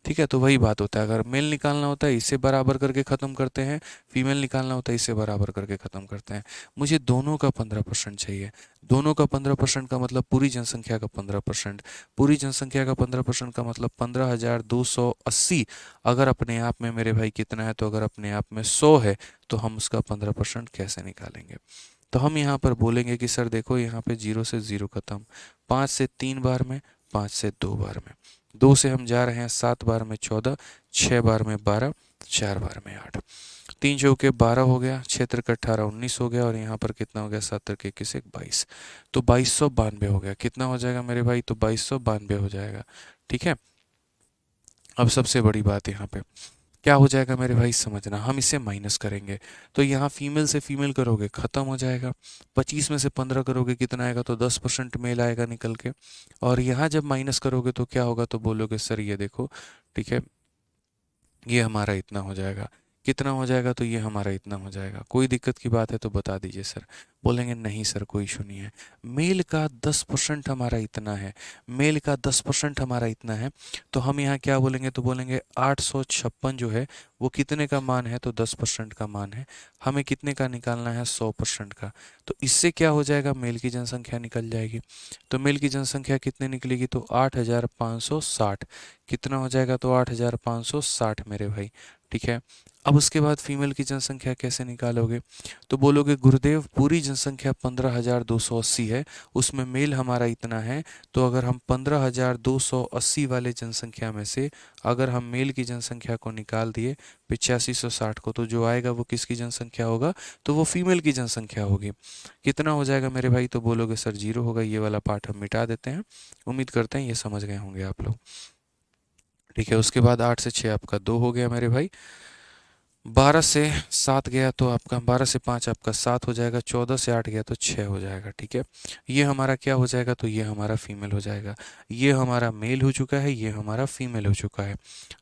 S1: ठीक है, तो वही बात होता है, अगर मेल निकालना होता है इससे बराबर करके ख़त्म करते हैं, फीमेल निकालना होता है इससे बराबर करके ख़त्म करते हैं। मुझे दोनों का 15% चाहिए। दोनों का 15% का मतलब पूरी जनसंख्या का 15%। पूरी जनसंख्या का 15% का मतलब 15,280। अगर अपने आप में मेरे भाई कितना है, तो अगर अपने आप में 100 है तो हम उसका 15% कैसे निकालेंगे। तो हम यहाँ पर बोलेंगे कि सर देखो, यहाँ पे 0 से 0 खत्म, 5 से 3 बार में, 5 से 2 बार में, 2 से हम जा रहे हैं 7 बार में 14, 6 बार में 12, 4 बार में 8, 3 चौके 12 हो गया, 6 तिरके 18 19 हो गया, और यहाँ पर कितना हो गया, 7 तिरके 21 22। तो 2292 हो गया। कितना हो जाएगा मेरे भाई, तो 2292 हो जाएगा। ठीक है, अब सबसे बड़ी बात यहाँ पे क्या हो जाएगा मेरे भाई, समझना, हम इसे माइनस करेंगे। तो यहाँ फीमेल से फीमेल करोगे खत्म हो जाएगा, 25 में से 15 करोगे कितना आएगा, तो 10% मेल आएगा निकल के। और यहाँ जब माइनस करोगे तो क्या होगा, तो बोलोगे सर ये देखो, ठीक है, ये हमारा इतना हो जाएगा। कितना हो जाएगा, तो ये हमारा इतना हो जाएगा। कोई दिक्कत की बात है तो बता दीजिए सर। बोलेंगे नहीं सर कोई इशू नहीं है, मेल का 10% हमारा इतना है, मेल का 10% हमारा इतना है। तो हम यहाँ क्या बोलेंगे, तो बोलेंगे 856 जो है वो कितने का मान है, तो 10% का मान है। हमें कितने का निकालना है, 100% का। तो इससे क्या हो जाएगा, मेल की जनसंख्या निकल जाएगी। तो मेल की जनसंख्या कितने निकलेगी, तो 8560। कितना हो जाएगा, तो 8560 मेरे भाई। ठीक है, अब उसके बाद फीमेल की जनसंख्या कैसे निकालोगे, तो बोलोगे गुरुदेव पूरी जनसंख्या 15,280 है, उसमें मेल हमारा इतना है। तो अगर हम 15,280 वाले जनसंख्या में से अगर हम मेल की जनसंख्या को निकाल दिए 8560 को, तो जो आएगा वो किसकी जनसंख्या होगा, तो वो फीमेल की जनसंख्या होगी। कितना हो जाएगा मेरे भाई, तो बोलोगे सर 0 होगा। ये वाला पार्ट हम मिटा देते हैं। उम्मीद करते हैं ये समझ गए होंगे आप लोग। ठीक है, उसके बाद 8 से 6 आपका 2 हो गया मेरे भाई, 12 से 7 गया तो आपका 12 से 5 आपका 7 हो जाएगा, 14 से 8 गया तो 6 हो जाएगा। ठीक है, ये हमारा क्या हो जाएगा, तो ये हमारा फीमेल हो जाएगा। ये हमारा मेल हो चुका है, ये हमारा फीमेल हो चुका है,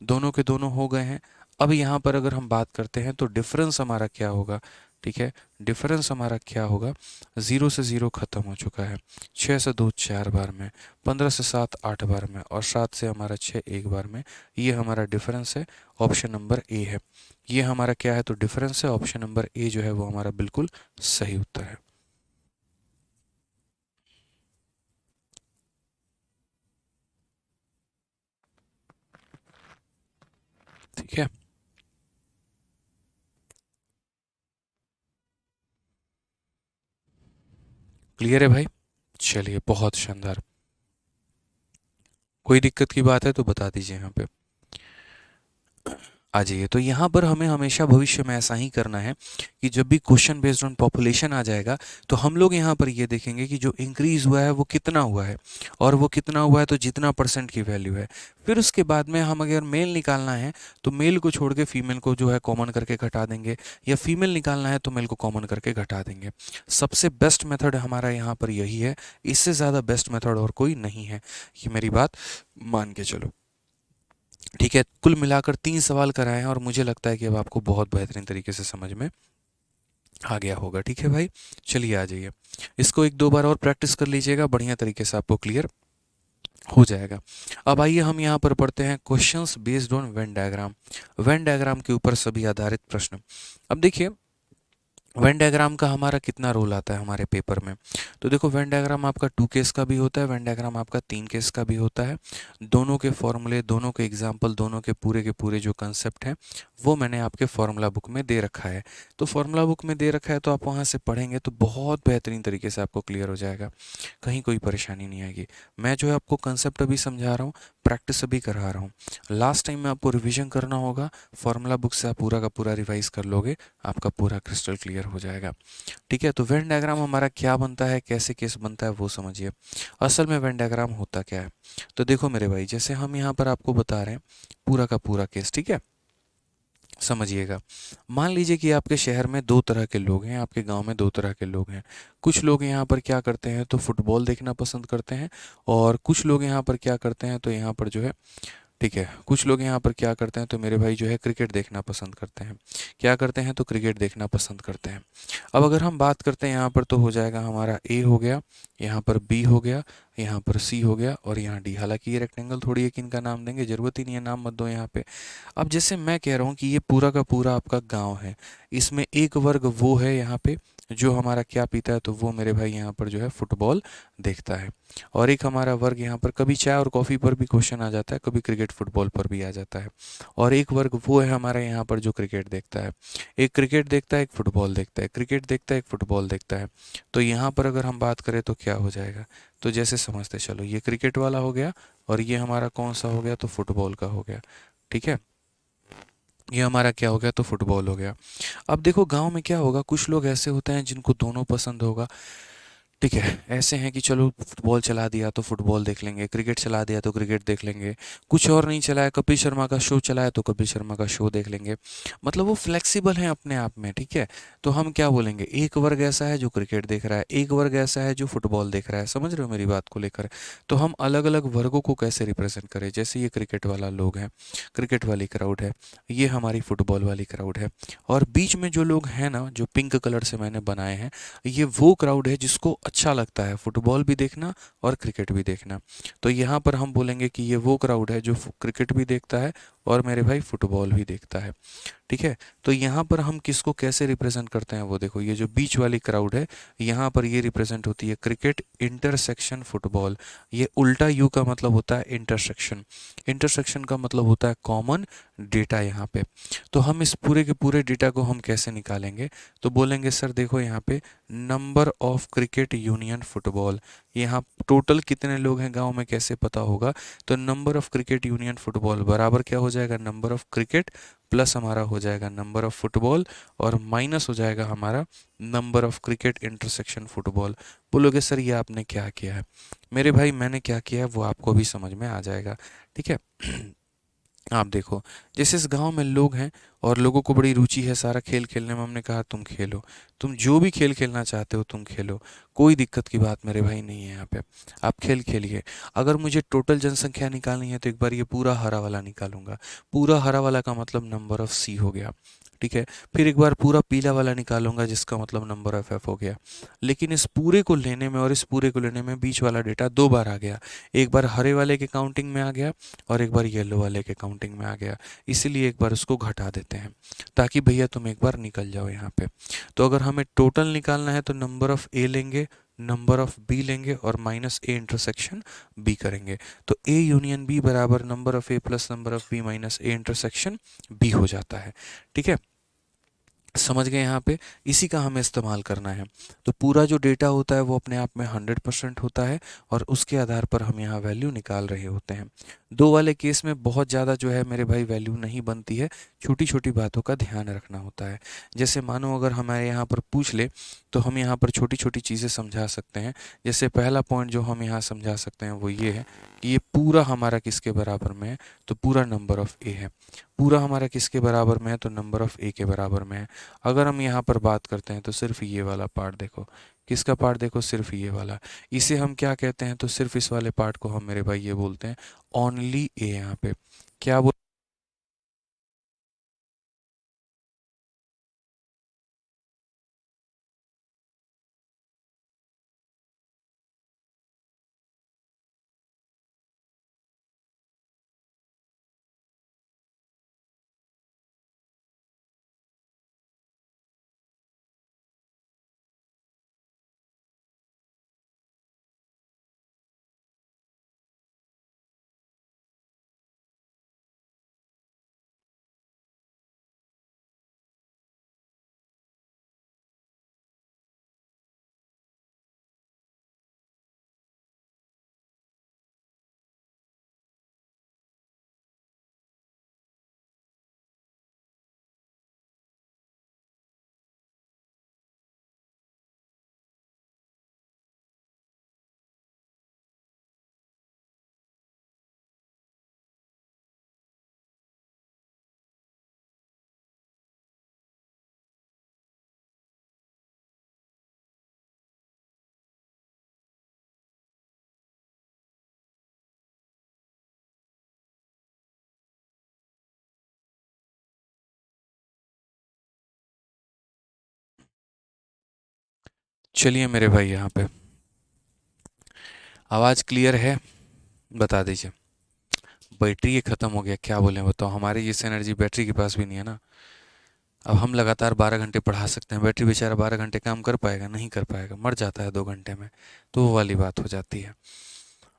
S1: दोनों के दोनों हो गए हैं। अब यहाँ पर अगर हम बात करते हैं तो डिफरेंस हमारा क्या होगा। ठीक है, डिफरेंस हमारा क्या होगा, 0 से 0 खत्म हो चुका है, 6 से 2 4 बार में, 15 से 7 8 बार में, और 7 से हमारा 6 1 बार में। ये हमारा डिफरेंस है, ऑप्शन नंबर ए है। ये हमारा क्या है, तो डिफरेंस है, ऑप्शन नंबर ए जो है वो हमारा बिल्कुल सही उत्तर है। ठीक है, क्लियर है भाई। चलिए, बहुत शानदार। कोई दिक्कत की बात है तो बता दीजिए यहाँ पे। आ जाइए, तो यहाँ पर हमें हमेशा भविष्य में ऐसा ही करना है कि जब भी क्वेश्चन बेस्ड ऑन पॉपुलेशन आ जाएगा तो हम लोग यहाँ पर ये देखेंगे कि जो इंक्रीज हुआ है वो कितना हुआ है, और वो कितना हुआ है तो जितना परसेंट की वैल्यू है। फिर उसके बाद में हम अगर मेल निकालना है तो मेल को छोड़ के फीमेल को जो है कॉमन करके घटा देंगे, या फीमेल निकालना है तो मेल को कॉमन करके घटा देंगे। सबसे बेस्ट मेथड हमारा यहाँ पर यही है, इससे ज़्यादा बेस्ट मेथड और कोई नहीं है, ये मेरी बात मान के चलो। ठीक है, कुल मिलाकर 3 सवाल कराए हैं, और मुझे लगता है कि अब आपको बहुत बेहतरीन तरीके से समझ में आ गया होगा। ठीक है भाई, चलिए आ जाइए, इसको एक दो बार और प्रैक्टिस कर लीजिएगा, बढ़िया तरीके से आपको क्लियर हो जाएगा। अब आइए हम यहाँ पर पढ़ते हैं questions based on Venn diagram. Venn diagram के ऊपर सभी आधारित प्रश्न। अब देखिए, वेन डायग्राम का हमारा कितना रोल आता है हमारे पेपर में? तो देखो, वेन डायग्राम आपका 2 केस का भी होता है, वेन डायग्राम आपका 3 केस का भी होता है। दोनों के फॉर्मूले, दोनों के एग्जाम्पल, दोनों के पूरे जो कंसेप्ट हैं वो मैंने आपके फार्मूला बुक में दे रखा है। तो फार्मूला बुक में दे रखा है तो आप वहाँ से पढ़ेंगे तो बहुत बेहतरीन तरीके से आपको क्लियर हो जाएगा, कहीं कोई परेशानी नहीं आएगी। मैं जो है आपको कंसेप्ट अभी समझा रहा हूँ, प्रैक्टिस अभी करा रहा हूँ। लास्ट टाइम में आपको रिविजन करना होगा, फार्मूला बुक से आप पूरा का पूरा रिवाइज कर लोगे, आपका पूरा क्रिस्टल क्लियर हो जाएगा। ठीक है, तो वेन डायग्राम हमारा क्या बनता है, कैसे केस बनता है वो समझिए। असल में वेन डायग्राम होता क्या है? तो देखो मेरे भाई, जैसे हम यहाँ पर आपको बता रहे हैं पूरा का पूरा केस, ठीक है, समझिएगा। मान लीजिए कि आपके शहर में दो तरह के लोग हैं, आपके गांव में दो तरह के लोग हैं। कुछ लोग यहाँ पर क्या करते हैं तो फुटबॉल देखना पसंद करते हैं, और कुछ लोग यहाँ पर क्या करते हैं तो यहाँ पर जो है, ठीक है, कुछ लोग यहाँ पर क्या करते हैं तो मेरे भाई जो है क्रिकेट देखना पसंद करते हैं। क्या करते हैं तो क्रिकेट देखना पसंद करते हैं। अब अगर हम बात करते हैं यहाँ पर तो हो जाएगा हमारा ए हो गया, यहाँ पर बी हो गया, यहाँ पर सी हो गया और यहाँ डी। हालांकि ये रेक्टेंगल थोड़ी है कि इनका नाम देंगे, जरूरत ही नहीं है, नाम मत दो यहाँ पे। अब जैसे मैं कह रहा हूँ कि ये पूरा का पूरा आपका गांव है, इसमें एक वर्ग वो है यहाँ पे जो हमारा क्या पीता है तो वो मेरे भाई यहाँ पर जो है फुटबॉल देखता है। और एक हमारा वर्ग यहाँ पर कभी चाय और कॉफ़ी पर भी क्वेश्चन आ जाता है, कभी क्रिकेट फुटबॉल पर भी आ जाता है। और एक वर्ग वो है हमारे यहाँ पर जो क्रिकेट देखता है। एक क्रिकेट देखता है, एक फुटबॉल देखता है, क्रिकेट देखता है, एक फुटबॉल देखता है। तो यहाँ पर अगर हम बात करें तो क्या हो जाएगा, तो जैसे समझते चलो, ये क्रिकेट वाला हो गया और ये हमारा कौन सा हो गया तो फुटबॉल का हो गया। ठीक है, ये हमारा क्या हो गया तो फुटबॉल हो गया। अब देखो गांव में क्या होगा, कुछ लोग ऐसे होते हैं जिनको दोनों पसंद होगा। ठीक है, ऐसे हैं कि चलो फुटबॉल चला दिया तो फुटबॉल देख लेंगे, क्रिकेट चला दिया तो क्रिकेट देख लेंगे, कुछ और नहीं चलाया, कपिल शर्मा का शो चलाया तो कपिल शर्मा का शो देख लेंगे। मतलब वो फ्लेक्सिबल हैं अपने आप में। ठीक है, तो हम क्या बोलेंगे, एक वर्ग ऐसा है जो क्रिकेट देख रहा है, एक वर्ग ऐसा है जो फुटबॉल देख रहा है। समझ रहे हो मेरी बात को लेकर? तो हम अलग अलग वर्गों को कैसे रिप्रेजेंट करें, जैसे ये क्रिकेट वाला लोग हैं, क्रिकेट वाली क्राउड है, ये हमारी फुटबॉल वाली क्राउड है, और बीच में जो लोग हैं ना, जो पिंक कलर से मैंने बनाए हैं, ये वो क्राउड है जिसको अच्छा लगता है फुटबॉल भी देखना और क्रिकेट भी देखना। तो यहाँ पर हम बोलेंगे कि ये वो क्राउड है जो क्रिकेट भी देखता है और मेरे भाई फुटबॉल भी देखता है। ठीक है, तो यहाँ पर हम किसको कैसे रिप्रेजेंट करते हैं वो देखो, ये जो बीच वाली क्राउड है, यहाँ पर ये रिप्रेजेंट होती है क्रिकेट इंटरसेक्शन फुटबॉल। ये उल्टा यू का मतलब होता है इंटरसेक्शन, इंटरसेक्शन का मतलब होता है कॉमन डेटा यहाँ पे। तो हम इस पूरे के पूरे डेटा को हम कैसे निकालेंगे, तो बोलेंगे सर देखो यहाँ पे number of cricket union football, यहाँ टोटल कितने लोग हैं गांव में कैसे पता होगा, तो number of cricket union football बराबर क्या हो जाएगा, नंबर ऑफ क्रिकेट प्लस हमारा हो जाएगा नंबर ऑफ फुटबॉल, और माइनस हो जाएगा हमारा number of cricket intersection football. बोलोगे सर ये आपने क्या किया है? मेरे भाई मैंने क्या किया है वो आपको भी समझ में आ जाएगा। ठीक है, आप देखो, जैसे इस गांव में लोग हैं और लोगों को बड़ी रुचि है सारा खेल खेलने में, हमने कहा तुम खेलो, तुम जो भी खेल खेलना चाहते हो तुम खेलो, कोई दिक्कत की बात मेरे भाई नहीं है यहाँ पे, आप खेल खेलिए। अगर मुझे टोटल जनसंख्या निकालनी है तो एक बार ये पूरा हरा वाला निकालूंगा, पूरा हरा वाला का मतलब नंबर ऑफ सी हो गया। ठीक है, फिर एक बार पूरा पीला वाला निकालूंगा जिसका मतलब नंबर ऑफ एफ हो गया। लेकिन इस पूरे को लेने में और इस पूरे को लेने में बीच वाला डेटा दो बार आ गया, एक बार हरे वाले के काउंटिंग में आ गया और एक बार येलो वाले के काउंटिंग में आ गया। इसीलिए एक बार उसको घटा देते हैं ताकि भैया तुम एक बार निकल जाओ यहाँ पे। तो अगर हमें टोटल निकालना है तो नंबर ऑफ ए लेंगे, नंबर ऑफ बी लेंगे और माइनस ए इंटरसेक्शन बी करेंगे। तो ए यूनियन बी बराबर number of A plus number of B minus A intersection B हो जाता है। ठीक है, समझ गए यहाँ पे? इसी का हमें इस्तेमाल करना है। तो पूरा जो डेटा होता है वो अपने आप में 100% होता है और उसके आधार पर हम यहाँ वैल्यू निकाल रहे होते हैं। दो वाले केस में बहुत ज़्यादा जो है मेरे भाई वैल्यू नहीं बनती है, छोटी छोटी बातों का ध्यान रखना होता है। जैसे मानो अगर हमारे यहाँ पर पूछ ले तो हम यहाँ पर छोटी छोटी चीज़ें समझा सकते हैं। जैसे पहला पॉइंट जो हम यहाँ समझा सकते हैं वो ये है कि ये पूरा हमारा किसके बराबर में है, तो पूरा नंबर ऑफ़ ए है। पूरा हमारा किसके बराबर में है, तो नंबर ऑफ़ ए के बराबर में है। अगर हम यहाँ पर बात करते हैं तो सिर्फ ये वाला पार्ट देखो, किसका पार्ट देखो, सिर्फ ये वाला, इसे हम क्या कहते हैं, तो सिर्फ इस वाले पार्ट को हम मेरे भाई ये बोलते हैं ओनली ए। यहाँ पे क्या बोल चलिए मेरे भाई, यहाँ पे आवाज़ क्लियर है? बता दीजिए। बैटरी ये ख़त्म हो गया, क्या बोलें बताओ, हमारी जैसे एनर्जी बैटरी के पास भी नहीं है ना। अब हम लगातार 12 घंटे पढ़ा सकते हैं, बैटरी बेचारा 12 घंटे काम कर पाएगा? नहीं कर पाएगा, मर जाता है 2 घंटे में। तो वो वाली बात हो जाती है।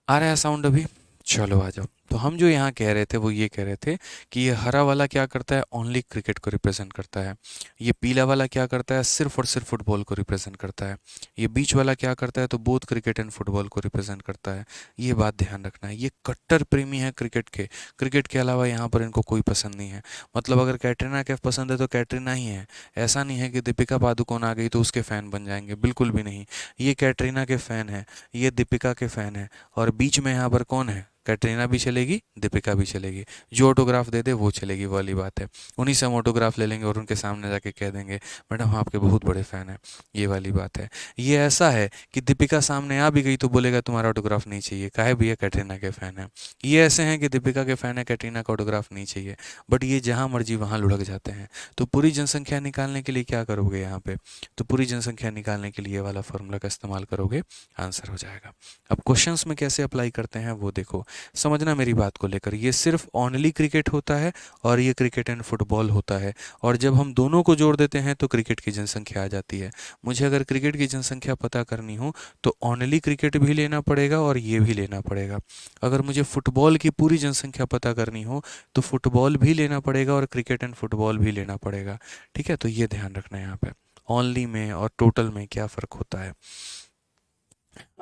S1: आ रहा है साउंड अभी? चलो आ जाओ। तो हम जो यहाँ कह रहे थे वो ये कह रहे थे कि ये हरा वाला क्या करता है, ओनली क्रिकेट को रिप्रेजेंट करता है। ये पीला वाला क्या करता है, सिर्फ और सिर्फ फुटबॉल को रिप्रेजेंट करता है। ये बीच वाला क्या करता है, तो बोथ क्रिकेट एंड फुटबॉल को रिप्रेजेंट करता है। ये बात ध्यान रखना है। ये कट्टर प्रेमी है क्रिकेट के। क्रिकेट के अलावा यहाँ पर इनको कोई पसंद नहीं है। मतलब अगर कैटरीना कैफ पसंद है तो कैटरीना ही है। ऐसा नहीं है कि दीपिका पादुकोण आ गई तो उसके फ़ैन बन जाएंगे, बिल्कुल भी नहीं। ये कैटरीना के फ़ैन है, ये दीपिका के फ़ैन है। और बीच में यहाँ पर कौन है? कैटरीना भी चलेगी, दीपिका भी चलेगी। जो ऑटोग्राफ दे दे वो चलेगी, वाली बात है। उन्हीं से हम ऑटोग्राफ ले लेंगे और उनके सामने जाके कह देंगे मैडम हम आपके बहुत बड़े फ़ैन हैं। ये वाली बात है। ये ऐसा है कि दीपिका सामने आ भी गई तो बोलेगा तुम्हारा ऑटोग्राफ नहीं चाहिए, काहे भैया कैटरीना के फ़ैन है। ये ऐसे हैं कि दीपिका के फ़ैन है, कैटरीना का ऑटोग्राफ नहीं चाहिए। बट ये जहाँ मर्जी वहाँ लुढ़क जाते हैं। तो पूरी जनसंख्या निकालने के लिए क्या करोगे यहाँ पे? तो पूरी जनसंख्या निकालने के लिए ये वाला फॉर्मूला का इस्तेमाल करोगे, आंसर हो जाएगा। अब क्वेश्चंस में कैसे अप्लाई करते हैं वो देखो, समझना मेरी बात को लेकर। ये सिर्फ ओनली क्रिकेट होता है और ये क्रिकेट एंड फुटबॉल होता है। और जब हम दोनों को जोड़ देते हैं तो क्रिकेट की जनसंख्या आ जाती है। मुझे अगर क्रिकेट की जनसंख्या पता करनी हो तो ओनली क्रिकेट भी लेना पड़ेगा और ये भी लेना पड़ेगा। अगर मुझे फुटबॉल की पूरी जनसंख्या पता करनी हो तो फुटबॉल भी लेना पड़ेगा और क्रिकेट एंड फुटबॉल भी लेना पड़ेगा। ठीक है, तो ये ध्यान रखना है यहाँ पे ओनली में और टोटल में क्या फ़र्क होता है।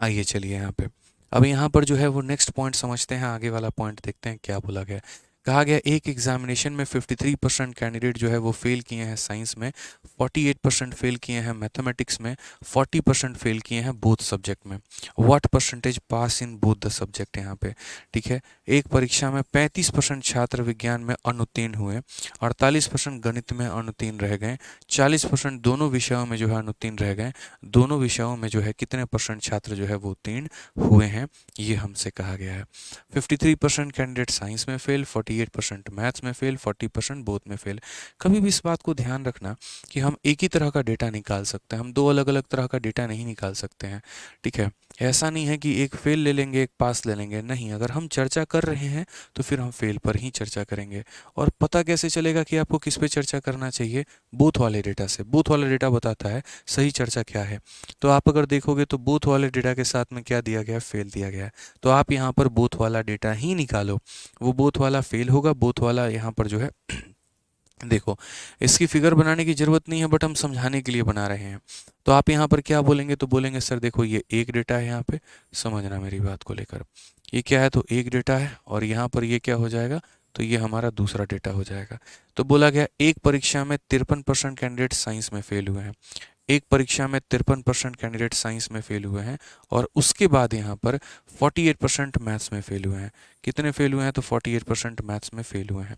S1: आइए चलिए यहाँ पे, अब यहाँ पर जो है वो नेक्स्ट पॉइंट समझते हैं। आगे वाला पॉइंट देखते हैं क्या बोला गया। कहा गया एक एग्जामिनेशन में 53% कैंडिडेट जो है वो फेल किए हैं साइंस में, 48% फेल किए हैं मैथमेटिक्स में, 40% फेल किए हैं बोथ सब्जेक्ट में। What percentage pass in both the subject यहाँ पे? ठीक है, एक परीक्षा में 35% छात्र विज्ञान में अनुत्तीर्ण हुए, 48% गणित में अनुत्तीर्ण रह गए, 40% दोनों विषयों में जो है अनुत्तीर्ण रह गए। दोनों विषयों में जो है कितने परसेंट छात्र जो है वो उत्तीर्ण हुए हैं, ये हमसे कहा गया है। 53% कैंडिडेट साइंस में फेल, 48% मैथ्स में फेल, 40% बोथ में फेल। कभी भी इस बात को ध्यान रखना कि हम एक ही तरह का डेटा निकाल सकते हैं, हम दो अलग अलग तरह का डेटा नहीं निकाल सकते हैं। ठीक है, ऐसा नहीं है कि एक फेल ले लेंगे एक पास ले लेंगे, नहीं। अगर हम चर्चा कर रहे हैं तो फिर हम फेल पर ही चर्चा करेंगे। और पता कैसे चलेगा कि आपको किस पे चर्चा करना चाहिए? बोथ वाले डेटा से। बोथ वाला डेटा बताता है सही चर्चा क्या है। तो आप अगर देखोगे तो बोथ वाले डेटा के साथ में क्या दिया गया है? फेल दिया गया है। तो आप यहाँ पर बोथ वाला डेटा ही निकालो। वो बोथ वाला फेल होगा, बोथ वाला यहाँ पर जो है देखो, इसकी फिगर बनाने की ज़रूरत नहीं है बट हम समझाने के लिए बना रहे हैं। तो आप यहाँ पर क्या बोलेंगे? तो बोलेंगे सर देखो ये एक डेटा है, यहाँ पे समझना मेरी बात को लेकर। ये क्या है? तो एक डेटा है। और यहाँ पर ये क्या हो जाएगा? तो ये हमारा दूसरा डेटा हो जाएगा। तो बोला गया एक परीक्षा में 53% कैंडिडेट साइंस में फेल हुए हैं। एक परीक्षा में 53% कैंडिडेट साइंस में फेल हुए हैं और उसके बाद यहाँ पर 48% मैथ्स में फेल हुए हैं। कितने फेल हुए हैं? तो 48% मैथ्स में फेल हुए हैं।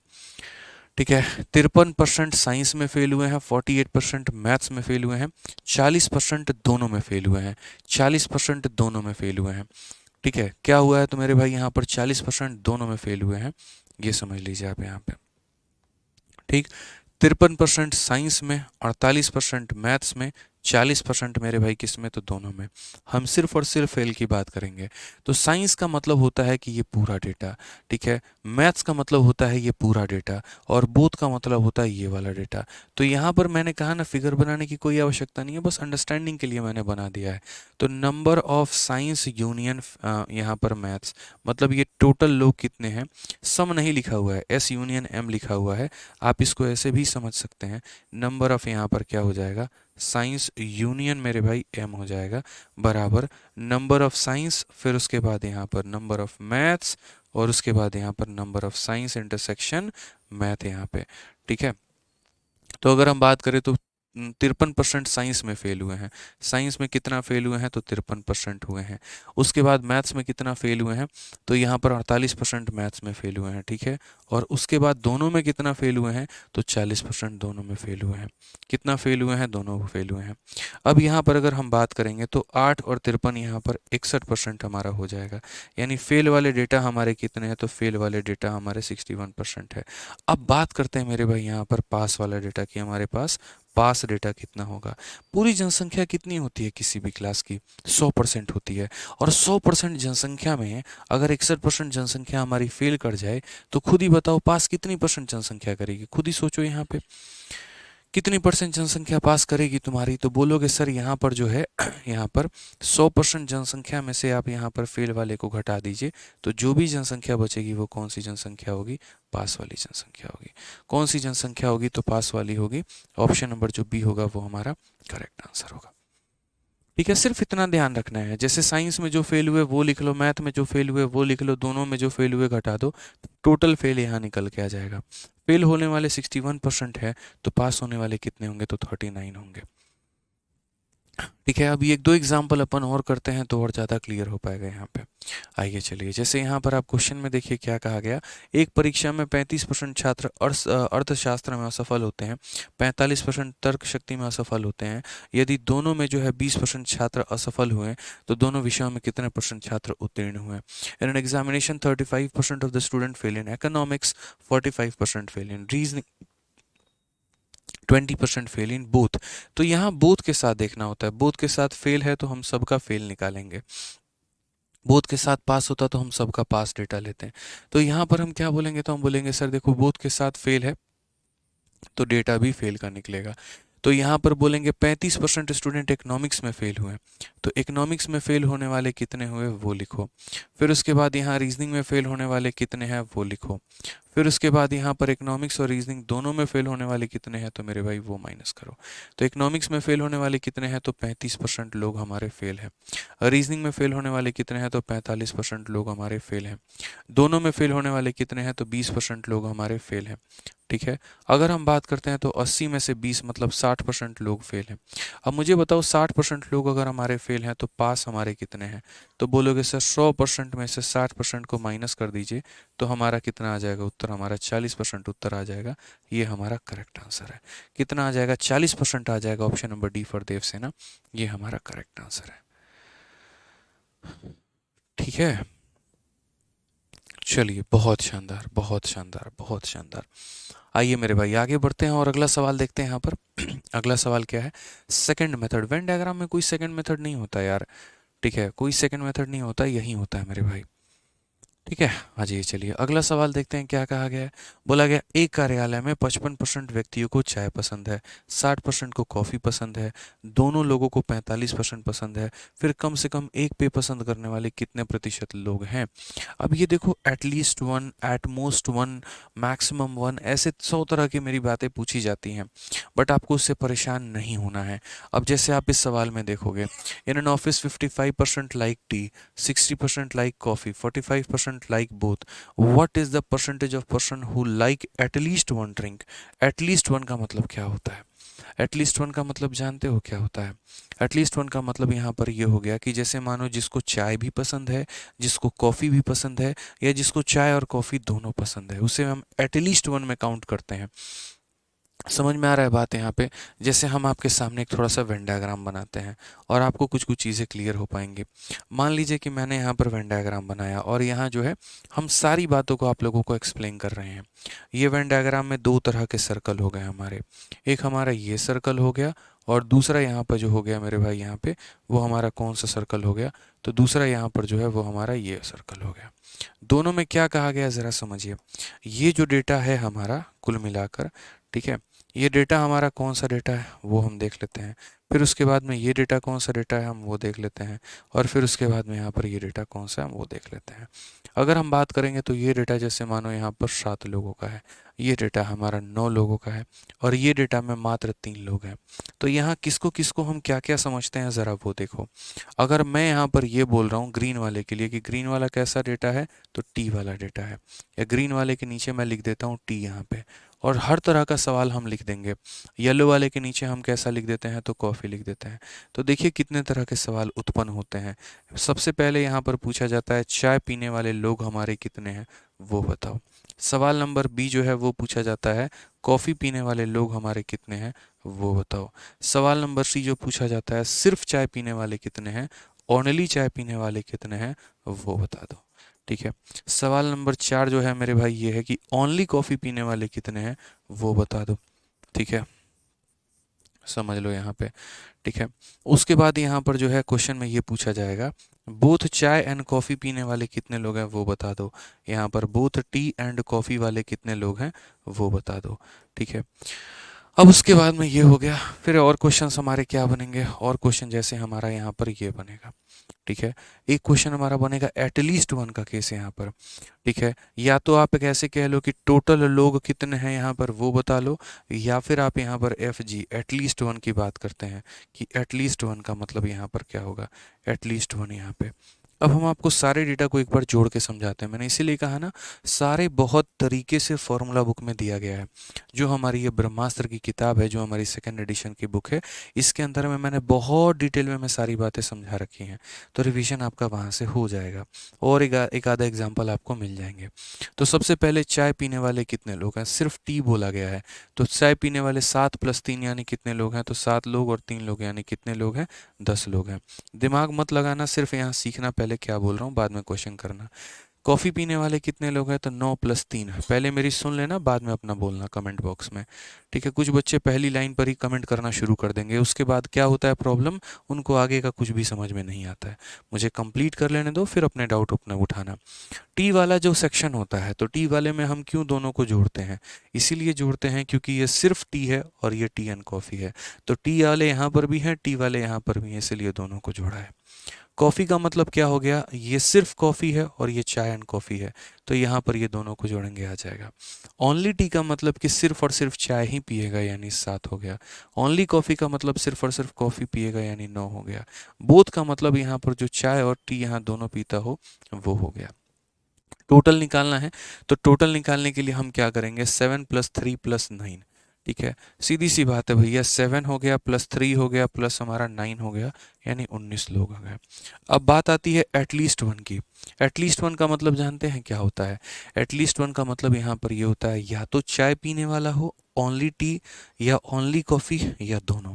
S1: ठीक है, 53% साइंस में फेल हुए हैं, 48% मैथ्स में फेल हुए हैं, 40% दोनों में फेल हुए हैं। 40% दोनों में फेल हुए हैं। ठीक है, क्या हुआ है तो मेरे भाई यहाँ पर 40% दोनों में फेल हुए हैं, ये समझ लीजिए आप यहाँ पे। ठीक, 53% साइंस में, 48% मैथ्स में, 40% मेरे भाई किस में? तो दोनों में। हम सिर्फ और सिर्फ फेल की बात करेंगे। तो साइंस का मतलब होता है कि ये पूरा डेटा। ठीक है, मैथ्स का मतलब होता है ये पूरा डेटा, और बोथ का मतलब होता है ये वाला डेटा। तो यहाँ पर मैंने कहा ना फिगर बनाने की कोई आवश्यकता नहीं है, बस अंडरस्टैंडिंग के लिए मैंने बना दिया है। तो नंबर ऑफ साइंस यूनियन यहाँ पर मैथ्स, मतलब ये टोटल लोग कितने हैं। सम नहीं लिखा हुआ है, एस यूनियन एम लिखा हुआ है। आप इसको ऐसे भी समझ सकते हैं। नंबर ऑफ यहाँ पर क्या हो जाएगा? साइंस यूनियन मेरे भाई एम हो जाएगा, बराबर नंबर ऑफ साइंस, फिर उसके बाद यहाँ पर नंबर ऑफ मैथ्स, और उसके बाद यहाँ पर number of science intersection math यहाँ पे। ठीक है, तो अगर हम बात करें तो 53% साइंस में फेल हुए हैं। साइंस में कितना फेल हुए हैं? तो 53% हुए हैं। उसके बाद मैथ्स में कितना फेल हुए हैं? तो यहाँ पर 48% मैथ्स में फेल हुए हैं। ठीक है, और उसके बाद दोनों में कितना फेल हुए हैं? तो 40% दोनों में फेल हुए हैं। कितना फेल हुए हैं? दोनों फेल हुए हैं। अब यहाँ पर अगर हम बात करेंगे तो 8 और 53 यहाँ पर 61% हमारा हो जाएगा। यानी फेल वाले डेटा हमारे कितने हैं? तो फेल वाले डेटा हमारे 61% है। अब बात करते हैं मेरे भाई यहाँ पर पास वाला डेटा की। हमारे पास पास डेटा कितना होगा। पूरी जनसंख्या कितनी होती है किसी भी क्लास की? 100% होती है। और 100% जनसंख्या में अगर 61% जनसंख्या हमारी फेल कर जाए तो खुद ही बताओ पास कितनी परसेंट जनसंख्या करेगी? खुद ही सोचो यहाँ पे कितनी परसेंट जनसंख्या पास करेगी तुम्हारी? तो बोलोगे सर यहाँ पर जो है यहाँ पर 100% जनसंख्या में से आप यहाँ पर फेल वाले को घटा दीजिए, तो जो भी जनसंख्या बचेगी वो कौन सी जनसंख्या होगी? पास वाली जनसंख्या होगी। कौन सी जनसंख्या होगी? तो पास वाली होगी। ऑप्शन नंबर जो बी होगा वो हमारा करेक्ट आंसर होगा। ठीक है, सिर्फ इतना ध्यान रखना है, जैसे साइंस में जो फेल हुए वो लिख लो, मैथ में जो फेल हुए वो लिख लो, दोनों में जो फेल हुए घटा दो, टोटल फेल यहाँ निकल के आ जाएगा। फेल होने वाले 61% है, तो पास होने वाले कितने होंगे? तो 39 होंगे। ठीक है, अभी एक दो एग्जाम्पल अपन और करते हैं तो और ज़्यादा क्लियर हो पाएगा यहाँ पे। आइए चलिए, जैसे यहाँ पर आप क्वेश्चन में देखिए क्या कहा गया। एक परीक्षा में 35% छात्र अर्थशास्त्र में असफल होते हैं, 45% तर्क शक्ति में असफल होते हैं। यदि दोनों में जो है 20% छात्र असफल हुए तो दोनों विषयों में कितने परसेंट छात्र उत्तीर्ण हुए? In an examination 35% of the student fail in economics, 45% fail in reasoning, 20% fail in both. तो यहाँ बोथ के साथ देखना होता है, बोथ के साथ फेल है तो हम सबका फेल निकालेंगे, बोथ के साथ पास होता तो हम सबका पास डेटा लेते हैं। तो यहाँ पर हम क्या बोलेंगे? तो हम बोलेंगे सर देखो बोथ के साथ फेल है तो डेटा भी फेल का निकलेगा। तो यहाँ पर बोलेंगे 35% स्टूडेंट इकोनॉमिक्स में फेल हुए, तो इकोनॉमिक्स में फेल होने वाले कितने हुए वो लिखो। फिर उसके बाद यहाँ रीजनिंग में फेल होने वाले कितने हैं वो लिखो। फिर उसके बाद यहाँ पर इकोनॉमिक्स और रीजनिंग दोनों में फेल होने वाले कितने हैं, तो मेरे भाई वो माइनस करो। तो इकोनॉमिक्स में फेल होने वाले कितने हैं? तो 35% लोग हमारे फेल हैं। रीजनिंग में फेल होने वाले कितने हैं? तो 45% लोग हमारे फेल हैं। दोनों में फेल होने वाले कितने हैं? तो 20% लोग हमारे फेल हैं। ठीक है, अगर हम बात करते हैं तो 80 में से 20 मतलब 60% लोग फेल हैं। अब मुझे बताओ 60% लोग अगर हमारे फेल हैं तो पास हमारे कितने हैं? तो बोलोगे सर 100% में से 60% को माइनस कर दीजिए, तो हमारा कितना आ जाएगा उत्तर? हमारा 40% उत्तर आ जाएगा। ये हमारा करेक्ट आंसर है। कितना आ जाएगा? 40% आ जाएगा। Option number D for Devasena, ये हमारा करेक्ट आंसर है। ठीक है, चलिए, बहुत शानदार, बहुत शानदार, बहुत शानदार। आइए मेरे भाई आगे बढ़ते हैं और अगला सवाल देखते हैं यहाँ पर। अगला सवाल क्या है? Second method. वेन डायग्राम में कोई सेकंड मेथड नहीं होता यार। ठीक है, कोई सेकंड मेथड नहीं होता, यही होता है मेरे भाई। ठीक है, हाँ जी, चलिए अगला सवाल देखते हैं क्या कहा गया है। बोला गया एक कार्यालय में 55% व्यक्तियों को चाय पसंद है, 60% को कॉफ़ी पसंद है, दोनों लोगों को 45% पसंद है, फिर कम से कम एक पेय पसंद करने वाले कितने प्रतिशत लोग हैं? अब ये देखो, at least one, at most one, maximum one, ऐसे 100 तरह की मेरी बातें पूछी जाती हैं, बट आपको उससे परेशान नहीं होना है। अब जैसे आप इस सवाल में देखोगे, in an office 55% like T, 60% like coffee, 45% like both. What is the percentage of person who like at least one drink? At least one का मतलब क्या होता है? एटलीस्ट वन का मतलब जानते हो क्या होता है? एटलीस्ट वन का मतलब यहाँ पर ये हो गया कि जैसे मानो जिसको चाय भी पसंद है, जिसको कॉफ़ी भी पसंद है, या जिसको चाय और कॉफ़ी दोनों पसंद है, उसे हम एटलीस्ट वन में काउंट करते हैं। समझ में आ रहा है बात यहाँ पे? जैसे हम आपके सामने एक थोड़ा सा वेन डायग्राम बनाते हैं और आपको कुछ कुछ चीज़ें क्लियर हो पाएंगी। मान लीजिए कि मैंने यहाँ पर वेन डायग्राम बनाया और यहाँ जो है हम सारी बातों को आप लोगों को एक्सप्लेन कर रहे हैं। ये वेन डायग्राम में दो तरह के सर्कल हो गए हमारे। एक हमारा ये सर्कल हो गया और दूसरा यहाँ पर जो हो गया मेरे भाई यहाँ पे, वो हमारा कौन सा सर्कल हो गया? तो दूसरा यहाँ पर जो है वो हमारा ये सर्कल हो गया। दोनों में क्या कहा गया ज़रा समझिए। ये जो डेटा है हमारा कुल मिलाकर, ठीक है, ये डेटा हमारा कौन सा डेटा है वो हम देख लेते हैं। फिर उसके बाद में ये डेटा कौन सा डेटा है हम वो देख लेते हैं। और फिर उसके बाद में यहाँ पर ये डेटा कौन सा है हम वो देख लेते हैं। अगर हम बात करेंगे तो ये डेटा जैसे मानो यहाँ पर 7 लोगों का है, ये डेटा हमारा 9 लोगों का है, और ये डेटा में मात्र 3 लोग हैं। तो यहाँ किसको किसको हम क्या क्या समझते हैं ज़रा वो देखो। अगर मैं यहाँ पर ये बोल रहा हूँ ग्रीन वाले के लिए कि ग्रीन वाला कैसा डेटा है, तो टी वाला डेटा है, या ग्रीन वाले के नीचे मैं लिख देता हूँ टी यहाँ पे, और हर तरह का सवाल हम लिख देंगे। येलो वाले के नीचे हम कैसा लिख देते हैं, तो कॉफ़ी लिख देते हैं। तो देखिए कितने तरह के सवाल उत्पन्न होते हैं। सबसे पहले यहाँ पर पूछा जाता है चाय पीने वाले लोग हमारे कितने हैं वो बताओ। सवाल नंबर बी जो है वो पूछा जाता है कॉफ़ी पीने वाले लोग हमारे कितने हैं वो बताओ। सवाल नंबर सी जो पूछा जाता है सिर्फ चाय पीने वाले कितने हैं, ओनली चाय पीने वाले कितने हैं वो बता दो। ठीक है, सवाल नंबर 4 जो है मेरे भाई ये है कि ओनली कॉफ़ी पीने वाले कितने हैं वो बता दो। ठीक है, समझ लो यहाँ पे, ठीक है। उसके बाद यहाँ पर जो है क्वेश्चन में ये पूछा जाएगा, बोथ चाय एंड कॉफ़ी पीने वाले कितने लोग हैं वो बता दो। यहाँ पर बोथ टी एंड कॉफ़ी वाले कितने लोग हैं वो बता दो, ठीक है। अब उसके बाद में ये हो गया, फिर और क्वेश्चंस हमारे क्या बनेंगे, और क्वेश्चन जैसे हमारा यहाँ पर ये बनेगा, ठीक है। एक क्वेश्चन हमारा बनेगा एटलीस्ट वन का केस यहाँ पर, ठीक है। या तो आप एक ऐसे कह लो कि टोटल लोग कितने हैं यहाँ पर वो बता लो, या फिर आप यहाँ पर एफ जी एटलीस्ट वन की बात करते हैं कि एटलीस्ट वन का मतलब यहाँ पर क्या होगा, एटलीस्ट वन यहाँ पे। अब हम आपको सारे डेटा को एक बार जोड़ के समझाते हैं। मैंने इसीलिए कहा ना, सारे बहुत तरीके से फॉर्मूला बुक में दिया गया है। जो हमारी ये ब्रह्मास्त्र की किताब है, जो हमारी सेकेंड एडिशन की बुक है, इसके अंदर में मैंने बहुत डिटेल में मैं सारी बातें समझा रखी हैं। तो रिवीजन आपका वहाँ से हो जाएगा और एक आधा एग्जाम्पल आपको मिल जाएंगे। तो सबसे पहले चाय पीने वाले कितने लोग हैं, सिर्फ टी बोला गया है, तो चाय पीने वाले 7+3 यानी कितने लोग हैं, तो 7 लोग और 3 लोग यानी कितने लोग हैं, 10 लोग हैं। दिमाग मत लगाना, सिर्फ यहाँ सीखना पहले क्या बोल रहा हूँ, बाद में क्वेश्चन करना। कॉफ़ी पीने वाले कितने लोग हैं, तो 9+3 है। पहले मेरी सुन लेना, बाद में अपना बोलना कमेंट बॉक्स में, ठीक है। कुछ बच्चे पहली लाइन पर ही कमेंट करना शुरू कर देंगे, उसके बाद क्या होता है प्रॉब्लम, उनको आगे का कुछ भी समझ में नहीं आता है। मुझे कंप्लीट कर लेने दो, फिर अपने डाउट अपने उठाना। टी वाला जो सेक्शन होता है, तो टी वाले में हम क्यों दोनों को जोड़ते हैं, इसीलिए जोड़ते हैं क्योंकि ये सिर्फ टी है और ये टी एंड कॉफ़ी है। तो टी वाले यहाँ पर भी हैं, टी वाले यहाँ पर भी हैं, इसलिए दोनों को जोड़ा है। कॉफ़ी का मतलब क्या हो गया, ये सिर्फ कॉफ़ी है और ये चाय एंड कॉफ़ी है, तो यहाँ पर ये दोनों को जोड़ेंगे आ जाएगा। ओनली टी का मतलब कि सिर्फ और सिर्फ चाय ही पिएगा, यानी 7 हो गया। ओनली कॉफ़ी का मतलब सिर्फ और सिर्फ कॉफ़ी पिएगा, यानी 9 हो गया। बोथ का मतलब यहाँ पर जो चाय और टी यहाँ दोनों पीता हो वो हो गया। टोटल निकालना है, तो टोटल निकालने के लिए हम क्या करेंगे, 7+3+9, ठीक है। सीधी सी बात है भैया, 7 हो गया प्लस 3 हो गया प्लस हमारा 9 हो गया, यानी 19 लोग हो गए। अब बात आती है एटलीस्ट वन की। एटलीस्ट वन का मतलब जानते हैं क्या होता है, एटलीस्ट वन का मतलब यहाँ पर ये होता है, या तो चाय पीने वाला हो, ओनली टी, या ओनली कॉफ़ी, या दोनों,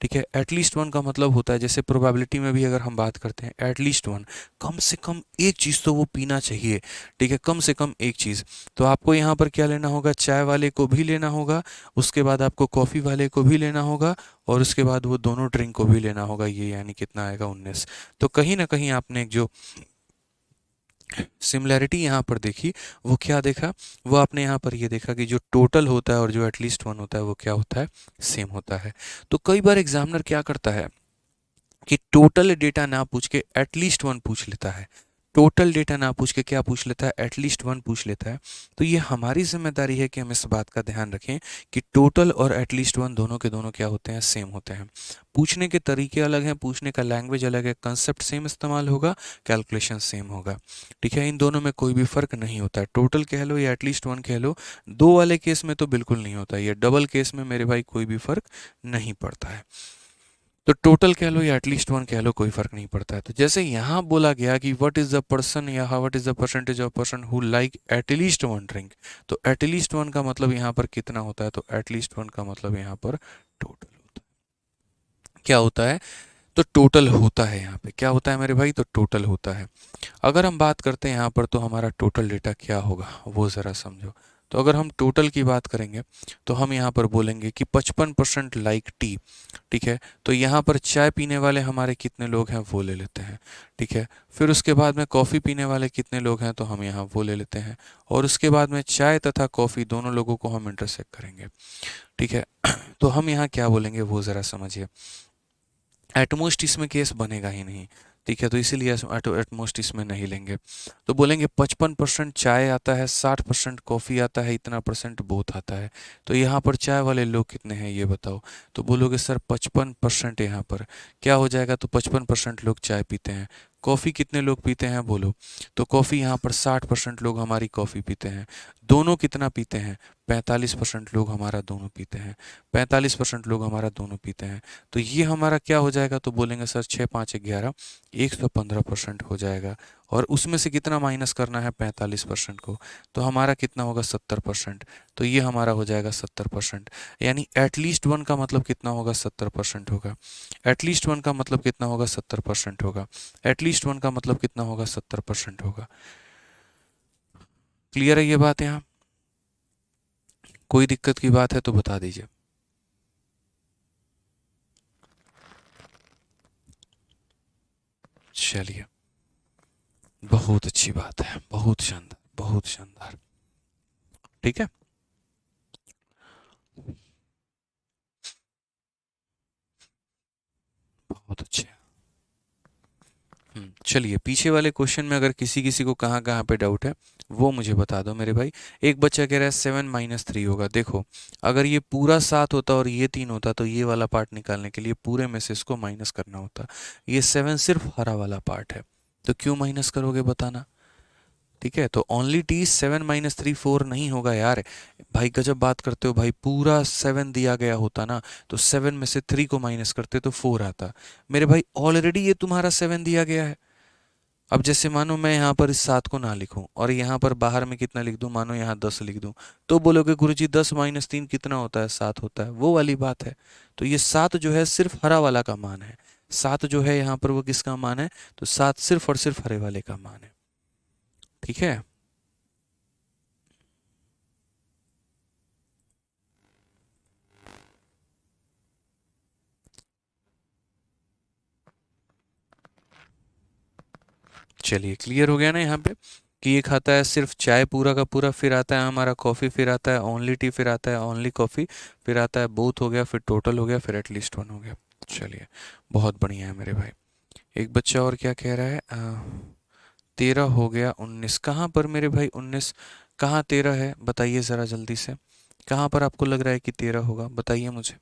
S1: ठीक है। एटलीस्ट वन का मतलब होता है, जैसे प्रोबेबिलिटी में भी अगर हम बात करते हैं, एटलीस्ट वन, कम से कम एक चीज़ तो वो पीना चाहिए, ठीक है, कम से कम एक चीज़। तो आपको यहाँ पर क्या लेना होगा, चाय वाले को भी लेना होगा, उसके बाद आपको कॉफ़ी वाले को भी लेना होगा, और उसके बाद वो दोनों ड्रिंक को भी लेना होगा, ये यानी कितना आएगा, 19। तो कहीं ना कहीं आपने एक जो सिमिलैरिटी यहाँ पर देखी, वो क्या देखा, वो आपने यहाँ पर ये देखा कि जो टोटल होता है और जो एटलीस्ट वन होता है वो क्या होता है, सेम होता है। तो कई बार एग्जामिनर क्या करता है कि टोटल डेटा ना पूछ के एटलीस्ट वन पूछ लेता है, टोटल डेटा ना पूछ के क्या पूछ लेता है, एटलीस्ट वन पूछ लेता है। तो ये हमारी जिम्मेदारी है कि हम इस बात का ध्यान रखें कि टोटल और एटलीस्ट वन दोनों के दोनों क्या होते हैं, सेम होते हैं। पूछने के तरीके अलग हैं, पूछने का लैंग्वेज अलग है, कंसेप्ट सेम इस्तेमाल होगा, कैलकुलेशन सेम होगा, ठीक है। इन दोनों में कोई भी फर्क नहीं होता है, टोटल कह लो या एटलीस्ट वन कह लो, दो वाले केस में तो बिल्कुल नहीं होता, ये डबल केस में मेरे भाई कोई भी फर्क नहीं पड़ता है। तो टोटल कह लो या एटलीस्ट वन कह लो, कोई फर्क नहीं पड़ता है। तो जैसे यहाँ बोला गया कि व्हाट इज द पर्सन या what is the percentage of person who like at least one drink, तो एटलीस्ट वन का मतलब यहाँ पर कितना होता है, तो एटलीस्ट वन का मतलब यहाँ पर टोटल होता है। क्या होता है, तो टोटल होता है, यहाँ पे क्या होता है मेरे भाई, तो टोटल होता है। अगर हम बात करते हैं यहाँ पर, तो हमारा टोटल डेटा क्या होगा वो ज़रा समझो। तो अगर हम टोटल की बात करेंगे, तो हम यहाँ पर बोलेंगे कि 55% लाइक टी, ठीक है। तो यहाँ पर चाय पीने वाले हमारे कितने लोग हैं वो ले लेते हैं, ठीक है। फिर उसके बाद में कॉफ़ी पीने वाले कितने लोग हैं, तो हम यहाँ वो ले लेते हैं, और उसके बाद में चाय तथा कॉफ़ी दोनों लोगों को हम इंटरसेक्ट करेंगे, ठीक है। तो हम यहाँ क्या बोलेंगे वो ज़रा समझिए। एटमोस्ट इसमें केस बनेगा ही नहीं, ठीक है, तो इसीलिए एटमोस्ट इसमें नहीं लेंगे। तो बोलेंगे 55% चाय आता है, 60% कॉफ़ी आता है, इतना परसेंट बोथ आता है। तो यहाँ पर चाय वाले लोग कितने हैं ये बताओ, तो बोलोगे सर 55% यहाँ पर क्या हो जाएगा, तो 55% लोग चाय पीते हैं। कॉफ़ी कितने लोग पीते हैं बोलो, तो कॉफ़ी यहाँ पर 60% लोग हमारी कॉफ़ी पीते हैं। दोनों कितना पीते हैं, 45% लोग हमारा दोनों पीते हैं, 45% लोग हमारा दोनों पीते हैं। तो ये हमारा क्या हो जाएगा, तो बोलेंगे सर 6 5 11 115% हो जाएगा, और उसमें से कितना माइनस करना है, 45% को, तो हमारा कितना होगा, 70%। तो ये हमारा हो जाएगा 70%, यानी एटलीस्ट वन का मतलब कितना होगा, 70% होगा। एटलीस्ट वन का मतलब कितना होगा, 70% होगा। एटलीस्ट वन का मतलब कितना होगा, 70% होगा। क्लियर है ये बात, यहाँ कोई दिक्कत की बात है तो बता दीजिए। चलिए, बहुत अच्छी बात है, बहुत शानदार, बहुत शानदार। ठीक है, बहुत अच्छे। चलिए, पीछे वाले क्वेश्चन में अगर किसी किसी को कहाँ कहाँ पे डाउट है वो मुझे बता दो मेरे भाई। एक बच्चा कह रहा है 7 - 3 होगा। देखो, अगर ये पूरा 7 होता और ये 3 होता तो ये वाला पार्ट निकालने के लिए पूरे में से इसको माइनस करना होता। ये 7 सिर्फ हरा वाला पार्ट है, तो क्यों माइनस करोगे बताना। ठीक है, तो ओनली टी 7 - 3 4 नहीं होगा यार। भाई गजब बात करते हो भाई, पूरा 7 दिया गया होता ना तो 7 में से 3 को माइनस करते तो 4 आता। मेरे भाई ऑलरेडी ये तुम्हारा 7 दिया गया है। अब जैसे मानो मैं यहाँ पर इस 7 को ना लिखूं और यहाँ पर बाहर में कितना लिख दूं, मानो यहाँ 10 लिख दूं, तो बोलोगे गुरुजी 10 - 3 कितना होता है, 7 होता है। वो वाली बात है। तो ये 7 जो है सिर्फ हरा वाला का मान है। 7 जो है यहाँ पर वो किसका मान है, तो 7 सिर्फ और सिर्फ हरे वाले का मान है। ठीक है, चलिए क्लियर हो गया ना यहाँ पे कि ये खाता है सिर्फ चाय पूरा का पूरा, फिर आता है हमारा कॉफ़ी, फिर आता है ओनली टी, फिर आता है ओनली कॉफ़ी, फिर आता है बोथ हो गया, फिर टोटल हो गया, फिर एटलीस्ट वन हो गया। चलिए, बहुत बढ़िया है मेरे भाई। एक बच्चा और क्या कह रहा है, 13 हो गया 19, कहाँ पर मेरे भाई 19, कहाँ 13 है बताइए ज़रा जल्दी से। कहाँ पर आपको लग रहा है कि 13 होगा, बताइए मुझे।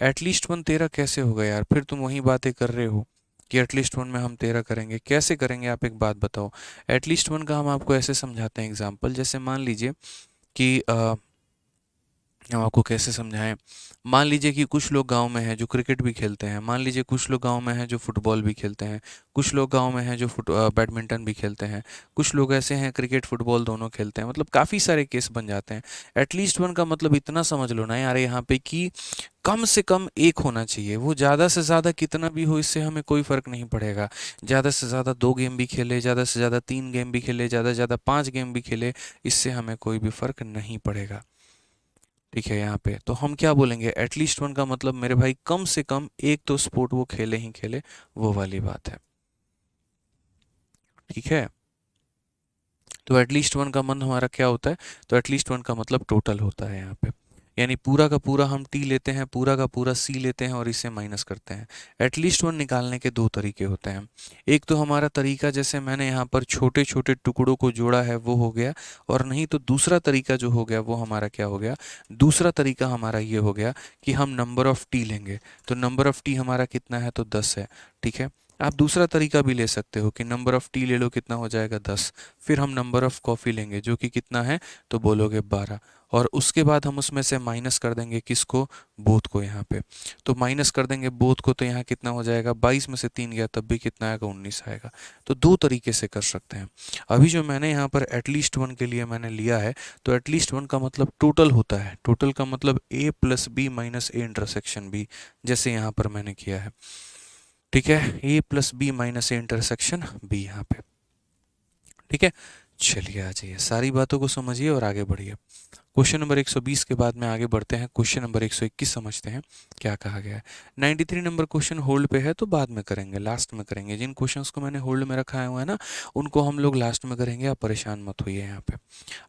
S1: एटलीस्ट वन 13 कैसे होगा यार, फिर तुम वही बातें कर रहे हो कि एटलीस्ट वन में हम 13 करेंगे, कैसे करेंगे आप एक बात बताओ। एटलीस्ट वन का हम आपको ऐसे समझाते हैं एग्जाम्पल, जैसे मान लीजिए कि हम आपको कैसे समझाएं। मान लीजिए कि कुछ लोग गांव में हैं जो क्रिकेट भी खेलते हैं, मान लीजिए कुछ लोग गांव में हैं जो फुटबॉल भी खेलते हैं, कुछ लोग गांव में हैं जो बैडमिंटन भी खेलते हैं, कुछ लोग ऐसे हैं क्रिकेट फुटबॉल दोनों खेलते हैं, मतलब काफ़ी सारे केस बन जाते हैं। एटलीस्ट वन का मतलब इतना समझ लो ना यार यहाँ पे कि कम से कम एक होना चाहिए। वो ज़्यादा से ज़्यादा कितना भी हो इससे हमें कोई फ़र्क नहीं पड़ेगा। ज़्यादा से ज़्यादा 2 गेम भी खेले, ज़्यादा से ज़्यादा 3 गेम भी खेले, ज़्यादा से ज़्यादा 5 गेम भी खेले, इससे हमें कोई भी फ़र्क नहीं पड़ेगा। ठीक है, यहाँ पे तो हम क्या बोलेंगे, एटलीस्ट वन का मतलब मेरे भाई कम से कम एक तो स्पोर्ट वो खेले ही खेले, वो वाली बात है। ठीक है, तो एटलीस्ट वन का मन हमारा क्या होता है, तो एटलीस्ट वन का मतलब टोटल होता है यहाँ पे। यानी पूरा का पूरा हम टी लेते हैं, पूरा का पूरा सी लेते हैं और इसे माइनस करते हैं। एटलीस्ट वन निकालने के दो तरीके होते हैं। एक तो हमारा तरीका जैसे मैंने यहाँ पर छोटे छोटे टुकड़ों को जोड़ा है वो हो गया, और नहीं तो दूसरा तरीका जो हो गया वो हमारा क्या हो गया, दूसरा तरीका हमारा ये हो गया कि हम नंबर ऑफ़ टी लेंगे। तो नंबर ऑफ़ टी हमारा कितना है, तो 10 है। ठीक है, आप दूसरा तरीका भी ले सकते हो कि नंबर ऑफ़ टी ले लो, कितना हो जाएगा 10। फिर हम नंबर ऑफ़ कॉफ़ी लेंगे जो कि कितना है, तो बोलोगे 12, और उसके बाद हम उसमें से माइनस कर देंगे किसको, बोथ को यहाँ पे। तो माइनस कर देंगे बोथ को, तो यहाँ कितना हो जाएगा, 22 में से 3 गया तब भी कितना आएगा, 19 आएगा। तो दो तरीके से कर सकते हैं। अभी जो मैंने यहाँ पर एटलीस्ट वन के लिए मैंने लिया है, तो एटलीस्ट वन का मतलब टोटल होता है। टोटल का मतलब A plus B minus A intersection B, जैसे यहाँ पर मैंने किया है। ठीक है, A plus B minus A intersection B यहाँ पे। ठीक है, चलिए आ जाइए, सारी बातों को समझिए और आगे बढ़िए। क्वेश्चन नंबर 120 के बाद में आगे बढ़ते हैं, क्वेश्चन नंबर 121 समझते हैं क्या कहा गया है। 93 नंबर क्वेश्चन होल्ड पे है तो बाद में करेंगे, लास्ट में करेंगे। जिन क्वेश्चंस को मैंने होल्ड में रखा हुआ है ना, उनको हम लोग लास्ट में करेंगे, आप परेशान मत होइए यहाँ पे।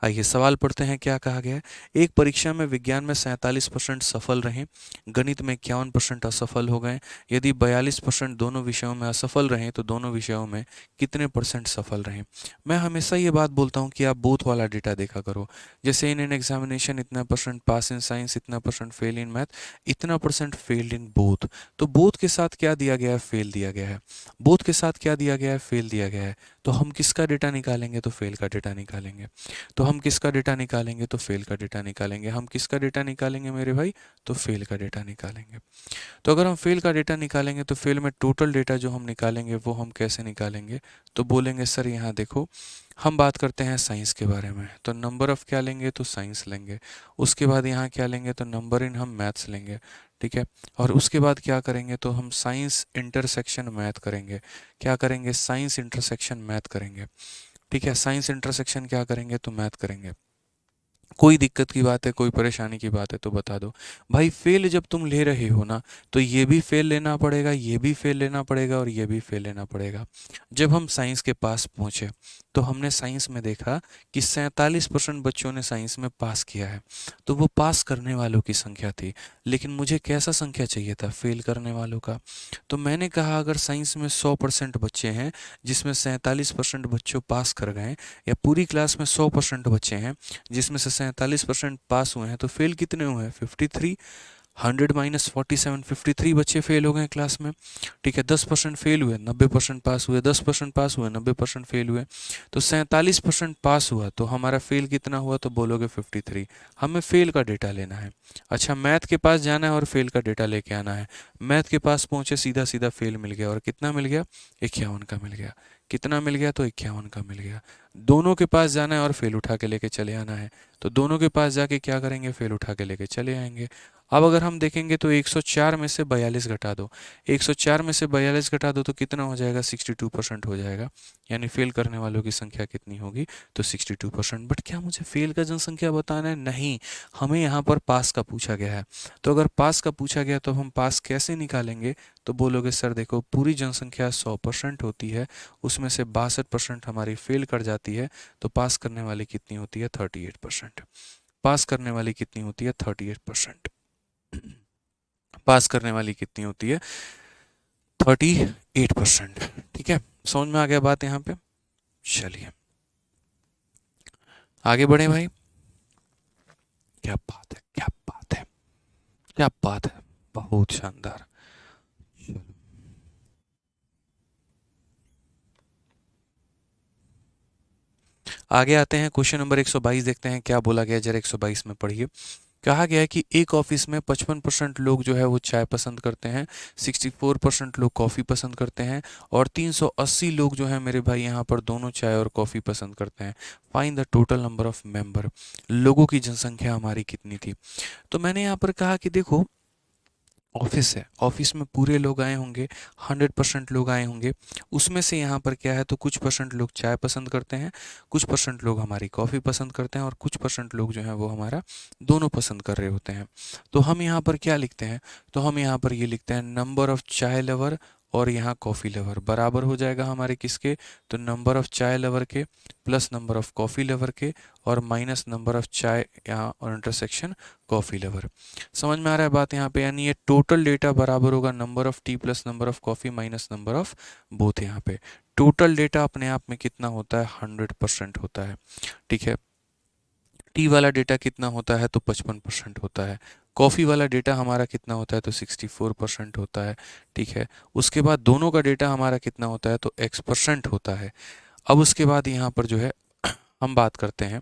S1: आइए सवाल पढ़ते हैं, क्या कहा गया है। एक परीक्षा में विज्ञान में 47% सफल रहे, गणित में 51% असफल हो गए। यदि 42% दोनों विषयों में असफल रहे तो दोनों विषयों में कितने परसेंट सफल रहे। मैं हमेशा ये बात बोलता हूँ कि आप बोथ वाला डेटा देखा करो। जैसे इन एन एग्जामिनेशन इतना परसेंट पास इन साइंस, इतना परसेंट फेल इन मैथ, इतना परसेंट फेल्ड इन बोथ। तो बोथ के साथ क्या दिया गया है, फेल दिया गया है। बोथ के साथ क्या दिया गया है, फेल दिया गया है। तो हम किसका डेटा निकालेंगे, तो फेल का डेटा निकालेंगे। तो हम किसका डेटा निकालेंगे, तो फेल का डेटा निकालेंगे। हम किसका डेटा निकालेंगे मेरे भाई, तो फेल का डेटा निकालेंगे। तो अगर हम फेल का डेटा निकालेंगे तो फेल में टोटल डेटा जो हम निकालेंगे वो हम कैसे निकालेंगे, तो बोलेंगे सर यहाँ देखो, हम बात करते हैं साइंस के बारे में, तो नंबर ऑफ़ क्या लेंगे, तो साइंस लेंगे। उसके बाद यहाँ क्या लेंगे, तो नंबर इन हम मैथ्स लेंगे। ठीक है, और उसके बाद क्या करेंगे, तो हम साइंस इंटरसेक्शन मैथ करेंगे। क्या करेंगे, साइंस इंटरसेक्शन मैथ करेंगे। ठीक है, साइंस इंटरसेक्शन क्या करेंगे, तो मैथ करेंगे। कोई दिक्कत की बात है, कोई परेशानी की बात है तो बता दो। भाई फेल जब तुम ले रहे हो ना, तो ये भी फेल लेना पड़ेगा, ये भी फेल लेना पड़ेगा और ये भी फेल लेना पड़ेगा। जब हम साइंस के पास पहुँचे तो हमने साइंस में देखा कि 47% बच्चों ने साइंस में पास किया है। तो वो पास करने वालों की संख्या थी, लेकिन मुझे कैसा संख्या चाहिए था? फेल करने वालों का। तो मैंने कहा अगर साइंस में 100% बच्चे हैं जिसमें 47% बच्चों पास कर गए, या पूरी क्लास में 100% बच्चे हैं जिसमें से 47% पास हुए हैं, तो फेल कितने हुए हैं? 53। 100 - 47, 53 बच्चे फेल हो गए क्लास में। ठीक है, 10% फेल हुए, 90% पास हुए, 10% पास हुए, 90% फेल हुए। तो 47% पास हुआ, तो हमारा फेल कितना हुआ? तो बोलोगे 53। हमें फेल का डेटा लेना है। अच्छा, मैथ के पास जाना है और फेल का डेटा लेके आना है। मैथ के पास पहुंचे, सीधा सीधा फेल मिल गया, और कितना मिल गया? 51 का मिल गया। कितना मिल गया? तो 51 का मिल गया। दोनों के पास जाना है और फेल उठा के लेके चले आना है। तो दोनों के पास जाके क्या करेंगे? फेल उठा के लेके चले आएंगे। अब अगर हम देखेंगे तो 104 में से 42 घटा दो, 104 में से 42 घटा दो तो कितना हो जाएगा? 62% हो जाएगा। यानी फेल करने वालों की संख्या कितनी होगी? तो 62%। बट क्या मुझे फेल का जनसंख्या बताना है? नहीं, हमें यहाँ पर पास का पूछा गया है। तो अगर पास का पूछा गया तो हम पास कैसे निकालेंगे? तो बोलोगे सर देखो, पूरी जनसंख्या 100% होती है, उसमें से 62% हमारी फेल कर जाती है, तो पास करने वाली कितनी होती है? 38%। पास करने वाली कितनी होती है? 38%। पास करने वाली कितनी होती है? 38%। ठीक है, समझ में आ गया बात यहाँ पे? चलिए आगे बढ़े भाई। क्या बात है, क्या बात है, क्या बात है, बहुत शानदार। चलो, आगे आते हैं, क्वेश्चन नंबर 122 देखते हैं क्या बोला गया, जरा 122 में पढ़िए। कहा गया है कि एक ऑफिस में 55% लोग जो है वो चाय पसंद करते हैं, 64% लोग कॉफ़ी पसंद करते हैं, और 380 लोग जो है मेरे भाई यहाँ पर दोनों चाय और कॉफ़ी पसंद करते हैं। Find the total number of member. लोगों की जनसंख्या हमारी कितनी थी? तो मैंने यहाँ पर कहा कि देखो, ऑफिस है, ऑफिस में पूरे लोग आए होंगे, 100% लोग आए होंगे। उसमें से यहाँ पर क्या है, तो कुछ परसेंट लोग चाय पसंद करते हैं, कुछ परसेंट लोग हमारी कॉफ़ी पसंद करते हैं, और कुछ परसेंट लोग जो हैं वो हमारा दोनों पसंद कर रहे होते हैं। तो हम यहाँ पर क्या लिखते हैं? तो हम यहाँ पर ये लिखते हैं नंबर ऑफ़ चाय लवर और यहाँ कॉफ़ी लवर बराबर हो जाएगा हमारे किसके? तो नंबर ऑफ़ चाय लवर के plus number of coffee lover के, और माइनस नंबर ऑफ़ चाय यहाँ और इंटरसेक्शन कॉफ़ी लवर। समझ में आ रहा है बात यहाँ पे? यानी ये टोटल डेटा बराबर होगा number of T plus number of coffee minus number of both. यहाँ पे टोटल डेटा अपने आप में कितना होता है? 100% होता है। ठीक है, टी वाला डेटा कितना होता है? तो 55% होता है। कॉफ़ी वाला डेटा हमारा कितना होता है? तो 64% होता है। ठीक है, उसके बाद दोनों का डेटा हमारा कितना होता है? तो x% होता है। अब उसके बाद यहाँ पर जो है हम बात करते हैं,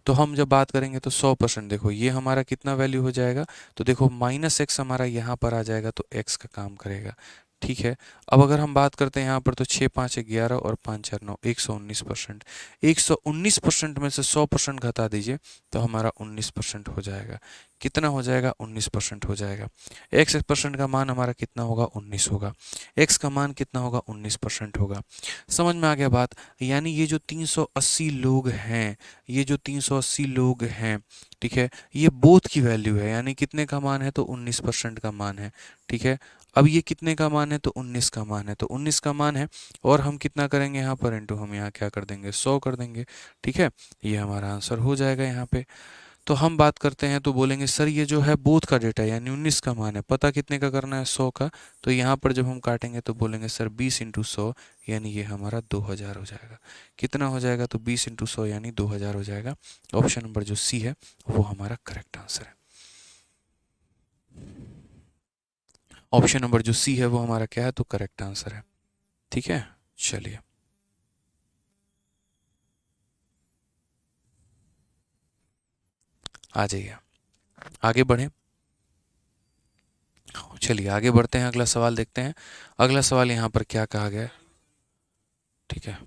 S1: तो हम जब बात करेंगे तो 100%, देखो ये हमारा कितना वैल्यू हो जाएगा? तो देखो -x हमारा यहाँ पर आ जाएगा, तो x का काम करेगा। ठीक है, अब अगर हम बात करते हैं यहाँ पर, तो 6 5 11 और 5 4 9, 119%। 119% में से 100% घटा दीजिए तो हमारा 19% हो जाएगा। कितना हो जाएगा? 19% हो जाएगा। x% का मान हमारा कितना होगा? 19 होगा। x का मान कितना होगा? 19% होगा। समझ में आ गया बात? यानी ये जो 380 लोग हैं, ये जो 380 लोग हैं, ठीक है, ये बोथ की वैल्यू है, यानी कितने का मान है? तो 19% का मान है। ठीक है, अब ये कितने का मान है? तो 19 का मान है, तो 19 का मान है, और हम कितना करेंगे यहाँ पर? इंटू हम यहाँ क्या कर देंगे? 100 कर देंगे। ठीक है, ये हमारा आंसर हो जाएगा यहाँ पे। तो हम बात करते हैं तो बोलेंगे सर ये जो है बोथ का डेटा यानी 19 का मान है, पता कितने का करना है? 100 का। तो यहाँ पर जब हम काटेंगे तो बोलेंगे सर 20 इंटू 100, यानी ये हमारा 2000 हो जाएगा। कितना हो जाएगा? तो 20 इंटू 100 यानी 2000 हो जाएगा। ऑप्शन नंबर जो सी है वो हमारा करेक्ट आंसर है। ऑप्शन नंबर जो सी है वो हमारा क्या है? तो करेक्ट आंसर है। ठीक है, चलिए आ जाइए, आगे बढ़ें। चलिए आगे बढ़ते हैं, अगला सवाल देखते हैं। अगला सवाल यहाँ पर क्या कहा गया है? ठीक है,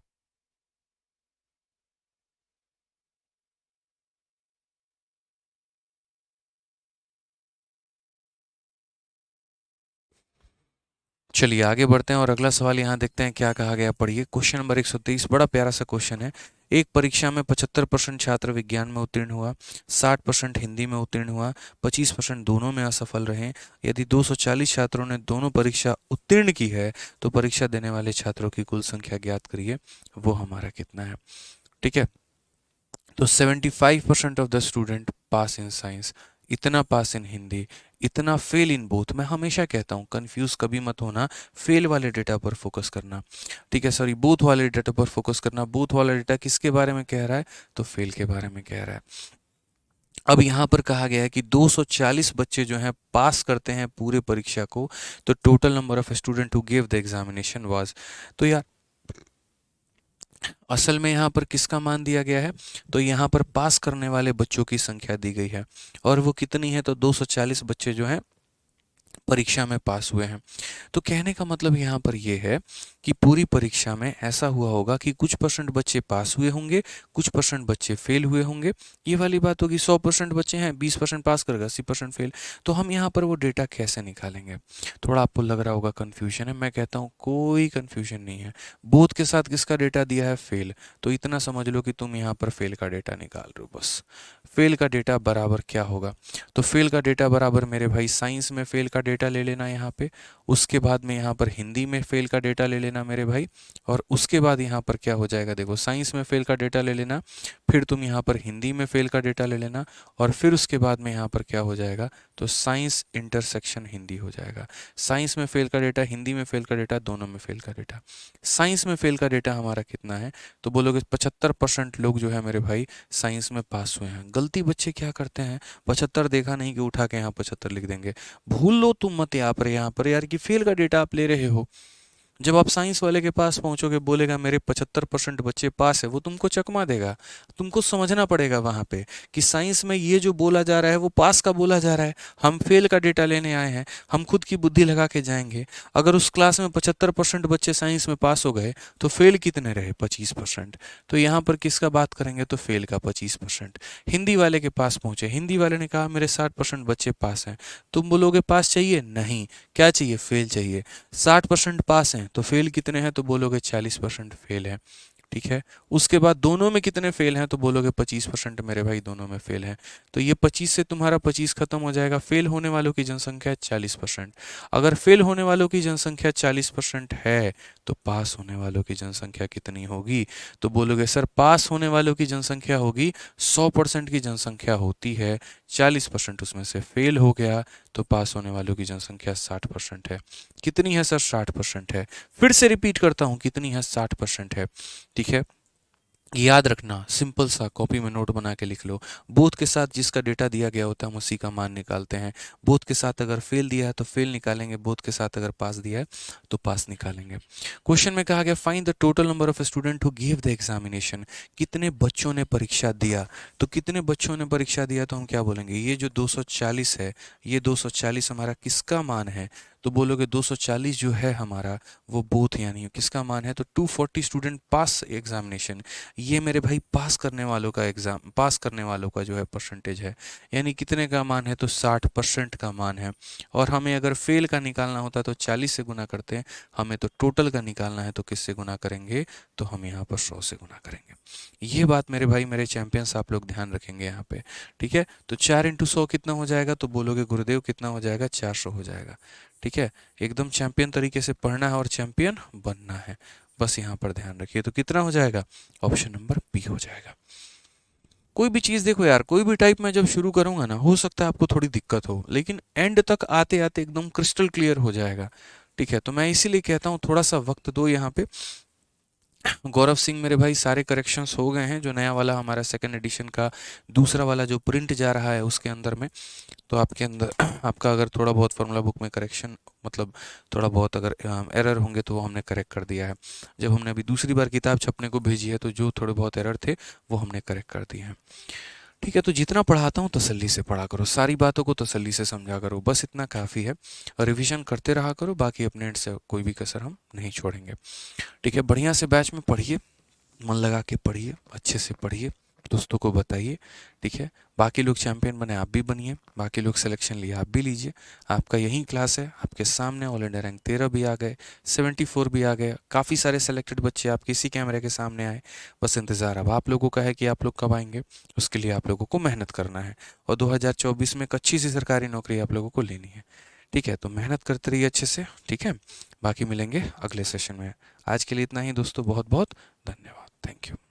S1: चलिए आगे बढ़ते हैं और अगला सवाल यहाँ देखते हैं क्या कहा गया। पढ़िए क्वेश्चन नंबर 123, बड़ा प्यारा सा क्वेश्चन है। एक परीक्षा में 75% छात्र विज्ञान में उत्तीर्ण हुआ, 60% हिंदी में उत्तीर्ण हुआ, 25% दोनों में असफल रहे। यदि 240 छात्रों ने दोनों परीक्षा उत्तीर्ण की है तो परीक्षा देने वाले छात्रों की कुल संख्या ज्ञात करिए, वो हमारा कितना है। ठीक है, तो 75% of the student pass in science, इतना पास इन हिंदी, इतना फेल इन बोथ। मैं हमेशा कहता हूँ कंफ्यूज कभी मत होना, फेल वाले डेटा पर फोकस करना। ठीक है, सॉरी, बोथ वाले डेटा पर फोकस करना। बोथ वाला डेटा किसके बारे में कह रहा है, तो फेल के बारे में कह रहा है। अब यहाँ पर कहा गया है कि 240 बच्चे जो हैं पास करते हैं पूरे परीक्षा को, तो total number of student who give the examination was, तो यार असल में यहाँ पर किसका मान दिया गया है, तो यहाँ पर पास करने वाले बच्चों की संख्या दी गई है, और वो कितनी है, तो 240 बच्चे जो हैं परीक्षा में पास हुए हैं। तो कहने का मतलब यहाँ पर यह है कि पूरी परीक्षा में ऐसा हुआ होगा कि कुछ परसेंट बच्चे पास हुए होंगे, कुछ परसेंट बच्चे फेल हुए होंगे। ये वाली बात होगी, 100% बच्चे हैं, 20% पास करेगा, 80% फेल। तो हम यहाँ पर वो डेटा कैसे निकालेंगे, थोड़ा आपको लग रहा होगा कन्फ्यूजन है। मैं कहता हूँ कोई कन्फ्यूजन नहीं है, बोथ के साथ किसका डेटा दिया है, फेल। तो इतना समझ लो कि तुम यहाँ पर फेल का डेटा निकाल रहे हो बस। फेल का डेटा बराबर क्या होगा, तो फेल का डेटा बराबर मेरे भाई साइंस में फेल का डेटा ले लेना यहाँ पे, उसके बाद में यहाँ पर हिंदी में फेल का डेटा ले लेना मेरे भाई, और उसके बाद यहाँ पर क्या हो जाएगा, देखो साइंस में फेल का डेटा ले लेना, फिर तुम यहाँ पर हिंदी में फेल का डेटा ले लेना, और फिर उसके बाद में यहाँ पर क्या हो जाएगा, तो साइंस इंटरसेक्शन हिंदी हो जाएगा। साइंस में फेल का डेटा, हिंदी में फेल का डेटा, दोनों में फेल का डेटा। साइंस में फेल का डेटा हमारा कितना है, तो बोलोगे 75% लोग जो है मेरे भाई साइंस में पास हुए हैं। गलती बच्चे क्या करते हैं, 75 देखा नहीं कि उठा के यहाँ 75 लिख देंगे। भूल लो तुम मत यहाँ पर यार कि फेल का डेटा आप ले रहे हो। जब आप साइंस वाले के पास पहुंचोगे, बोलेगा मेरे 75% बच्चे पास है, वो तुमको चकमा देगा। तुमको समझना पड़ेगा वहां पे कि साइंस में ये जो बोला जा रहा है वो पास का बोला जा रहा है, हम फेल का डेटा लेने आए हैं, हम खुद की बुद्धि लगा के जाएंगे। अगर उस क्लास में 75% बच्चे साइंस में पास हो गए तो फेल कितने रहे, 25%। तो यहाँ पर किसका बात करेंगे, तो फेल का 25%। हिंदी वाले के पास पहुंचे, हिंदी वाले ने कहा मेरे 60% बच्चे पास हैं। तुम बोलोगे पास चाहिए, नहीं, क्या चाहिए, फेल चाहिए। 60% पास हैं तो फेल कितने हैं, तो बोलोगे 40% फेल है। ठीक है, उसके बाद दोनों में कितने फेल हैं, तो बोलोगे 25% मेरे भाई दोनों में फेल हैं। तो ये 25 से तुम्हारा 25 खत्म हो जाएगा। फेल होने वालों की जनसंख्या 40%। अगर फेल होने वालों की जनसंख्या 40% है तो पास होने वालों की जनसंख्या कितनी होगी, तो बोलोगे सर पास होने वालों की जनसंख्या होगी, 100% की जनसंख्या होती है, 40% उसमें से फेल हो गया, तो पास होने वालों की जनसंख्या 60% है। कितनी है सर, 60% है। फिर से रिपीट करता हूं, कितनी है, 60% है। ठीक है, याद रखना, सिंपल सा कॉपी में नोट बना के लिख लो। बोथ के साथ जिसका डेटा दिया गया होता है हम उसी का मान निकालते हैं। बोथ के साथ अगर फेल दिया है तो फेल निकालेंगे, बोथ के साथ अगर पास दिया है तो पास निकालेंगे। क्वेश्चन में कहा गया find the total number of student who give the examination, कितने बच्चों ने परीक्षा दिया। तो कितने बच्चों ने परीक्षा दिया, तो हम क्या बोलेंगे, ये जो 240 है, ये 240 हमारा किसका मान है, तो बोलोगे 240 जो है हमारा वो बोथ यानी किसका मान है, तो 240 स्टूडेंट पास एग्जामिनेशन। ये मेरे भाई पास करने वालों का एग्जाम, पास करने वालों का जो है परसेंटेज है, यानी कितने का मान है, तो 60% का मान है। और हमें अगर फेल का निकालना होता तो 40 से गुना करते हैं, हमें तो टोटल का निकालना है तो किससे गुना करेंगे, तो हम यहाँ पर 100 से गुना करेंगे। ये बात मेरे भाई मेरे चैंपियंस आप लोग ध्यान रखेंगे यहाँ पे। ठीक है, तो 4 × 100 कितना हो जाएगा, तो बोलोगे गुरुदेव कितना हो जाएगा, 400 हो जाएगा। ठीक है, एकदम चैंपियन तरीके से पढ़ना है और चैंपियन बनना है, बस यहाँ पर ध्यान रखिए। तो कितना हो जाएगा, ऑप्शन नंबर बी हो जाएगा। कोई भी चीज़ देखो यार, कोई भी टाइप में जब शुरू करूंगा ना, हो सकता है आपको थोड़ी दिक्कत हो, लेकिन एंड तक आते आते एकदम क्रिस्टल क्लियर हो जाएगा। ठीक है, तो मैं इसीलिए कहता हूँ थोड़ा सा वक्त दो यहाँ पे। गौरव सिंह मेरे भाई सारे करेक्शंस हो गए हैं, जो नया वाला हमारा सेकंड एडिशन का दूसरा वाला जो प्रिंट जा रहा है उसके अंदर में, तो आपके अंदर आपका अगर थोड़ा बहुत फार्मूला बुक में करेक्शन, मतलब थोड़ा बहुत अगर एरर होंगे तो वो हमने करेक्ट कर दिया है। जब हमने अभी दूसरी बार किताब छपने को भेजी है तो जो थोड़े बहुत एरर थे वो हमने करेक्ट कर दिए हैं। ठीक है, तो जितना पढ़ाता हूँ तसल्ली से पढ़ा करो, सारी बातों को तसल्ली से समझा करो, बस इतना काफ़ी है। और रिविजन करते रहा करो, बाकी अपने एंड से कोई भी कसर हम नहीं छोड़ेंगे। ठीक है, बढ़िया से बैच में पढ़िए, मन लगा के पढ़िए, अच्छे से पढ़िए, दोस्तों को बताइए, ठीक है। बाकी लोग चैंपियन बने, आप भी बनिए, बाकी लोग सिलेक्शन लिए, आप भी लीजिए। आपका यही क्लास है, आपके सामने ऑल इंडिया रैंक 13 भी आ गए, 74 भी आ गए, काफ़ी सारे सेलेक्टेड बच्चे आपके इसी कैमरे के सामने आए। बस इंतज़ार अब आप लोगों का है कि आप लोग कब आएंगे, उसके लिए आप लोगों को मेहनत करना है और 2024 में एक अच्छी सी सरकारी नौकरी आप लोगों को लेनी है, ठीक है। तो मेहनत करते रहिए अच्छे से, ठीक है। बाकी मिलेंगे अगले सेशन में। आज के लिए इतना ही दोस्तों, बहुत बहुत धन्यवाद, थैंक यू।